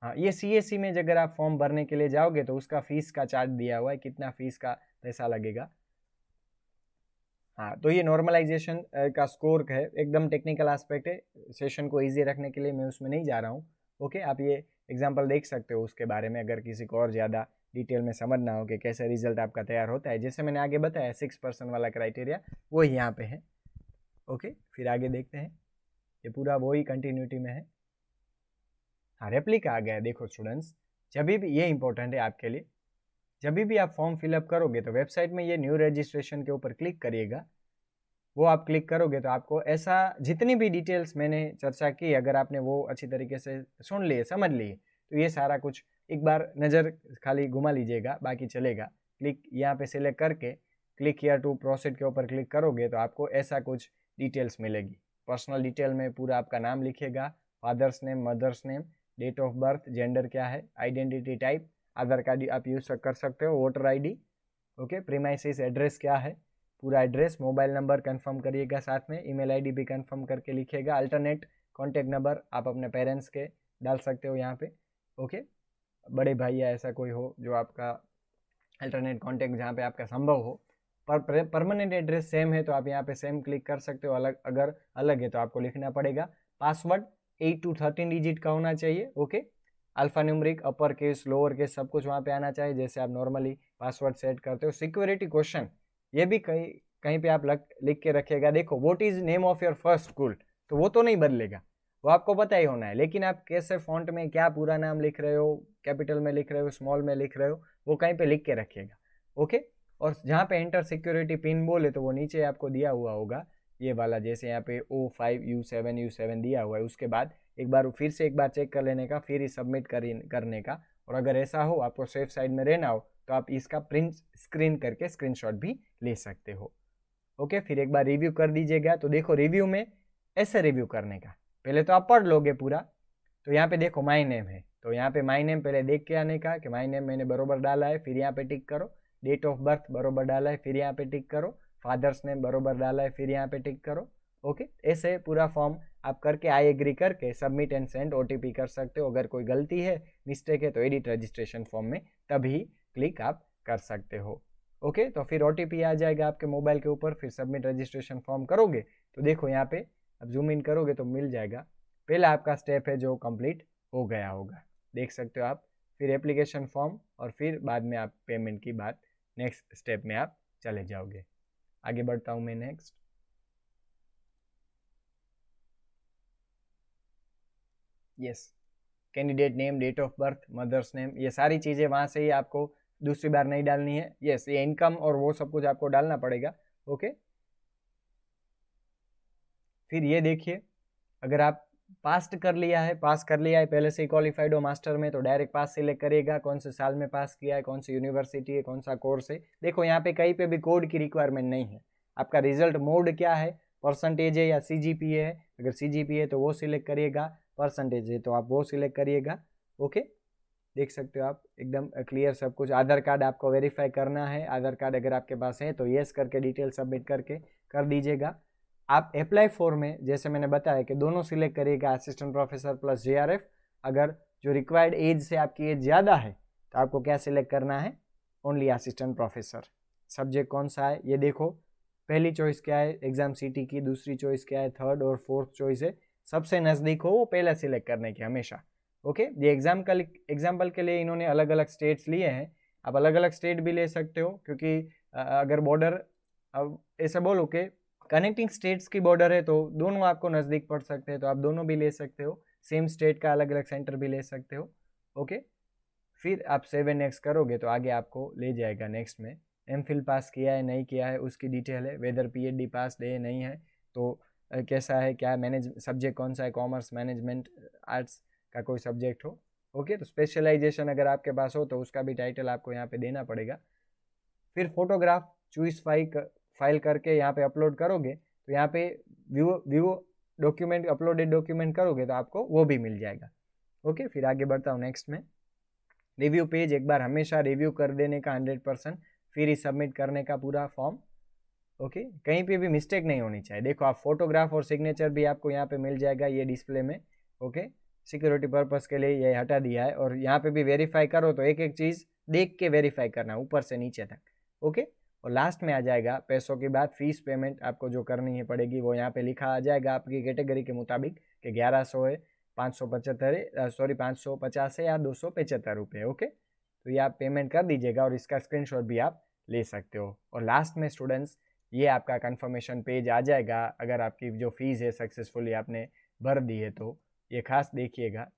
हाँ, ये सीएससी में अगर आप फॉर्म भरने के लिए जाओगे तो उसका फीस का चार्ट दिया हुआ है, कितना फीस का पैसा लगेगा। हाँ, तो ये नॉर्मलाइजेशन का स्कोर है, एकदम टेक्निकल एस्पेक्ट है, सेशन को इजी रखने के लिए मैं उसमें नहीं जा रहा हूँ। ओके, आप ये एग्जांपल देख सकते हो उसके बारे में अगर किसी को और ज़्यादा डिटेल में समझना हो कि कैसे रिजल्ट आपका तैयार होता है। जैसे मैंने आगे बताया 6% वाला क्राइटेरिया वही यहाँ पे है। ओके, फिर आगे देखते हैं, ये पूरा वही कंटिन्यूटी में है। हाँ, रेप्लिका आ गया। देखो स्टूडेंट्स, जब भी ये इंपॉर्टेंट है आपके लिए, जब भी आप फॉर्म फिलअप करोगे तो वेबसाइट में ये न्यू रजिस्ट्रेशन के ऊपर क्लिक करिएगा। वो आप क्लिक करोगे तो आपको ऐसा जितनी भी डिटेल्स मैंने चर्चा की, अगर आपने वो अच्छी तरीके से सुन लिए, समझ लिए, तो ये सारा कुछ एक बार नज़र खाली घुमा लीजिएगा, बाकी चलेगा। क्लिक यहाँ पे सिलेक्ट करके क्लिक हियर टू प्रोसीड के ऊपर क्लिक करोगे तो आपको ऐसा कुछ डिटेल्स मिलेगी। पर्सनल डिटेल में पूरा आपका नाम लिखेगा, father's name, mother's name, date of birth, gender क्या है, आइडेंटिटी टाइप, आधार कार्ड आप यूज़ कर सकते हो, voter ID। Okay, premises address क्या है, पूरा एड्रेस, मोबाइल नंबर कंफर्म करिएगा, साथ में ईमेल ID भी कंफर्म करके लिखिएगा। अल्टरनेट कॉन्टैक्ट नंबर आप अपने पेरेंट्स के डाल सकते हो यहाँ पे। ओके, बड़े भाई या ऐसा कोई हो जो आपका अल्टरनेट कॉन्टैक्ट जहाँ पे आपका संभव हो। पर परमानेंट एड्रेस सेम है तो आप यहाँ पे सेम क्लिक कर सकते हो, अगर अलग है तो आपको लिखना पड़ेगा। पासवर्ड 8 to 13 डिजिट का होना चाहिए। Okay, alpha numeric, upper case, lower case सब कुछ वहाँ पे आना चाहिए जैसे आप नॉर्मली पासवर्ड सेट करते हो। सिक्योरिटी क्वेश्चन ये भी कहीं पे आप लिख के रखिएगा। देखो, what is name of your first school, तो वो तो नहीं बदलेगा, वो आपको पता ही होना है, लेकिन आप कैसे फॉन्ट में क्या पूरा नाम लिख रहे हो, कैपिटल में लिख रहे हो, स्मॉल में लिख रहे हो, वो कहीं पे लिख के रखिएगा। ओके, और जहाँ पे एंटर सिक्योरिटी पिन बोले तो वो नीचे आपको दिया हुआ होगा ये वाला, जैसे यहाँ पे O5U7 दिया हुआ है। उसके बाद एक बार चेक कर लेने का, फिर ही सबमिट करने का। और अगर ऐसा हो आपको सेफ साइड में रहना हो तो आप इसका प्रिंट स्क्रीन करके स्क्रीनशॉट भी ले सकते हो। ओके, फिर एक बार रिव्यू कर दीजिएगा। तो देखो, रिव्यू में ऐसे रिव्यू करने का, पहले तो आप पढ़ लोगे पूरा। तो यहाँ पे देखो माई नेम है, तो यहाँ पे माई नेम पहले देख के आने का कि माई नेम मैंने बरोबर डाला है, फिर यहाँ पे टिक करो। डेट ऑफ बर्थ बरोबर डाला है, फिर यहाँ पे टिक करो। फादर्स नेम बरोबर डाला है, फिर यहाँ पे टिक करो। ओके, ऐसे पूरा फॉर्म आप करके आई एग्री करके सबमिट एंड सेंड OTP कर सकते हो। अगर कोई गलती है, मिस्टेक है, तो एडिट रजिस्ट्रेशन फॉर्म में तभी क्लिक आप कर सकते हो। ओके, तो फिर OTP आ जाएगा आपके मोबाइल के ऊपर, फिर सबमिट रजिस्ट्रेशन फॉर्म करोगे तो देखो यहाँ पे अब जूम इन करोगे तो मिल जाएगा। पहला आपका स्टेप है जो कंप्लीट हो गया होगा, देख सकते हो आप। फिर एप्लीकेशन फॉर्म और फिर बाद में आप पेमेंट की बात नेक्स्ट स्टेप में आप चले जाओगे। आगे बढ़ता हूँ मैं next. Yes, candidate name, date of birth, mother's name, ये सारी चीज़ें वहाँ से ही आपको दूसरी बार नहीं डालनी है। यस, ये इनकम और वो सब कुछ आपको डालना पड़ेगा। ओके, फिर ये देखिए, अगर आप पास कर लिया है पहले से ही क्वालिफाइड हो मास्टर में, तो डायरेक्ट पास सिलेक्ट करिएगा। कौन से साल में पास किया है, कौन सी यूनिवर्सिटी है, कौन सा कोर्स है। देखो यहाँ पे कहीं पे भी कोड की रिक्वायरमेंट नहीं है। आपका रिजल्ट मोड क्या है, परसेंटेज है या CGPA है। अगर CGPA है तो वो सिलेक्ट करिएगा, परसेंटेज है तो आप वो सिलेक्ट करिएगा। ओके, देख सकते हो आप एकदम क्लियर सब कुछ। आधार कार्ड आपको वेरीफाई करना है, आधार कार्ड अगर आपके पास है तो येस करके डिटेल सबमिट करके कर दीजिएगा। आप अप्लाई फॉर में जैसे मैंने बताया कि दोनों सिलेक्ट करिएगा, असिस्टेंट प्रोफेसर प्लस JRF। अगर जो रिक्वायर्ड एज से आपकी एज ज़्यादा है तो आपको क्या सिलेक्ट करना है, ओनली असिस्टेंट प्रोफेसर। सब्जेक्ट कौन सा है ये देखो, पहली चॉइस क्या है एग्जाम सिटी की, दूसरी चॉइस क्या है, थर्ड और फोर्थ चॉइस है। सबसे नज़दीक हो वो पहले सिलेक्ट करने की हमेशा। ओके, ये एग्जाम्पल के लिए इन्होंने अलग अलग स्टेट्स लिए हैं, आप अलग अलग स्टेट भी ले सकते हो, क्योंकि अगर बॉर्डर अब ऐसे बोलो कि कनेक्टिंग स्टेट्स की बॉर्डर है तो दोनों आपको नज़दीक पड़ सकते हैं, तो आप दोनों भी ले सकते हो। सेम स्टेट का अलग अलग सेंटर भी ले सकते हो। ओके, फिर आप 7 नेक्स्ट करोगे तो आगे आपको ले जाएगा नेक्स्ट में। MPhil पास किया है नहीं किया है उसकी डिटेल है, वेदर PhD पास है नहीं है तो कैसा है, क्या मैनेज सब्जेक्ट कौन सा है, कॉमर्स, मैनेजमेंट, आर्ट्स का कोई सब्जेक्ट हो। ओके, तो स्पेशलाइजेशन अगर आपके पास हो तो उसका भी टाइटल आपको यहाँ पे देना पड़ेगा। फिर फोटोग्राफ चूज फाइल करके यहाँ पे अपलोड करोगे तो यहाँ पे व्यू डॉक्यूमेंट, अपलोडेड डॉक्यूमेंट करोगे तो आपको वो भी मिल जाएगा। ओके, फिर आगे बढ़ता हूँ नेक्स्ट में। रिव्यू पेज एक बार हमेशा रिव्यू कर देने का 100%, फिर ही सबमिट करने का पूरा फॉर्म। ओके, कहीं पे भी मिस्टेक नहीं होनी चाहिए। देखो आप फोटोग्राफ और सिग्नेचर भी आपको यहाँ पे मिल जाएगा ये डिस्प्ले में। ओके, सिक्योरिटी पर्पस के लिए ये हटा दिया है। और यहाँ पे भी वेरीफाई करो तो एक एक चीज़ देख के वेरीफाई करना ऊपर से नीचे तक। ओके, और लास्ट में आ जाएगा पैसों की बात, फीस पेमेंट आपको जो करनी है पड़ेगी वो यहाँ पे लिखा आ जाएगा आपकी कैटेगरी के मुताबिक कि 1100 है, 575 है, सॉरी 550 है या 275 रुपये। ओके, तो ये आप पेमेंट कर दीजिएगा और इसका स्क्रीनशॉट भी आप ले सकते हो। और लास्ट में स्टूडेंट्स ये आपका कंफर्मेशन पेज आ जाएगा। अगर आपकी जो फीस है सक्सेसफुली आपने भर दी है तो ये खास देखिएगा,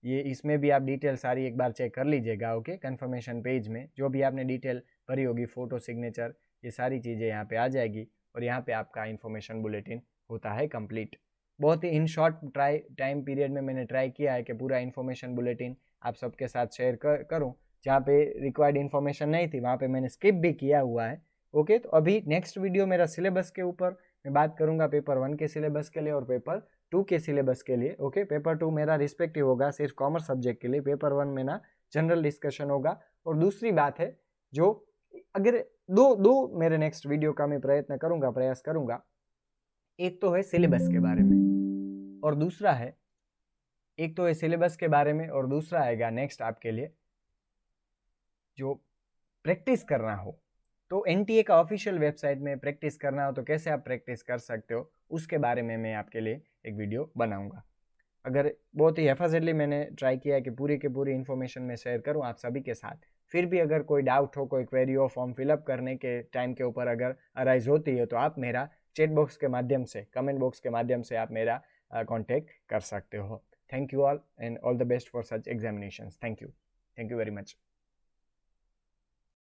ये इसमें भी आप डिटेल सारी एक बार चेक कर लीजिएगा। ओके, कंफर्मेशन पेज में जो भी आपने डिटेल भरी होगी, फ़ोटो, सिग्नेचर, ये सारी चीज़ें यहाँ पे आ जाएगी और यहाँ पे आपका इन्फॉर्मेशन बुलेटिन होता है कंप्लीट। बहुत ही इन शॉर्ट टाइम पीरियड में मैंने ट्राई किया है कि पूरा इन्फॉर्मेशन बुलेटिन आप सबके साथ शेयर करूँ। जहाँ पे रिक्वायर्ड इन्फॉर्मेशन नहीं थी वहाँ पे मैंने स्किप भी किया हुआ है। ओके, तो अभी नेक्स्ट वीडियो मेरा सिलेबस के ऊपर मैं बात करूँगा, पेपर 1 के सिलेबस के लिए और पेपर 2 के सिलेबस के लिए। ओके, पेपर 2 मेरा रिस्पेक्टिव होगा सिर्फ कॉमर्स सब्जेक्ट के लिए, पेपर 1 में ना जनरल डिस्कशन होगा। और दूसरी बात है जो अगर दो मेरे नेक्स्ट वीडियो का मैं प्रयास करूँगा, एक तो है सिलेबस के बारे में और दूसरा है, एक तो है सिलेबस के बारे में और दूसरा आएगा नेक्स्ट आपके लिए जो प्रैक्टिस करना हो। तो NTA का ऑफिशियल वेबसाइट में प्रैक्टिस करना हो तो कैसे आप प्रैक्टिस कर सकते हो उसके बारे में मैं आपके लिए एक वीडियो बनाऊंगा। अगर बहुत ही हेफाजतली मैंने ट्राई किया है कि पूरी की पूरी इन्फॉर्मेशन मैं शेयर करूं आप सभी के साथ। फिर भी अगर कोई डाउट हो, कोई क्वेरी हो, फॉर्म फिलअप करने के टाइम के ऊपर अगर अराइज होती है तो आप मेरा चैट बॉक्स के माध्यम से, कमेंट बॉक्स के माध्यम से आप मेरा कॉन्टेक्ट कर सकते हो। Thank you all and all the best for such examinations. Thank you very much.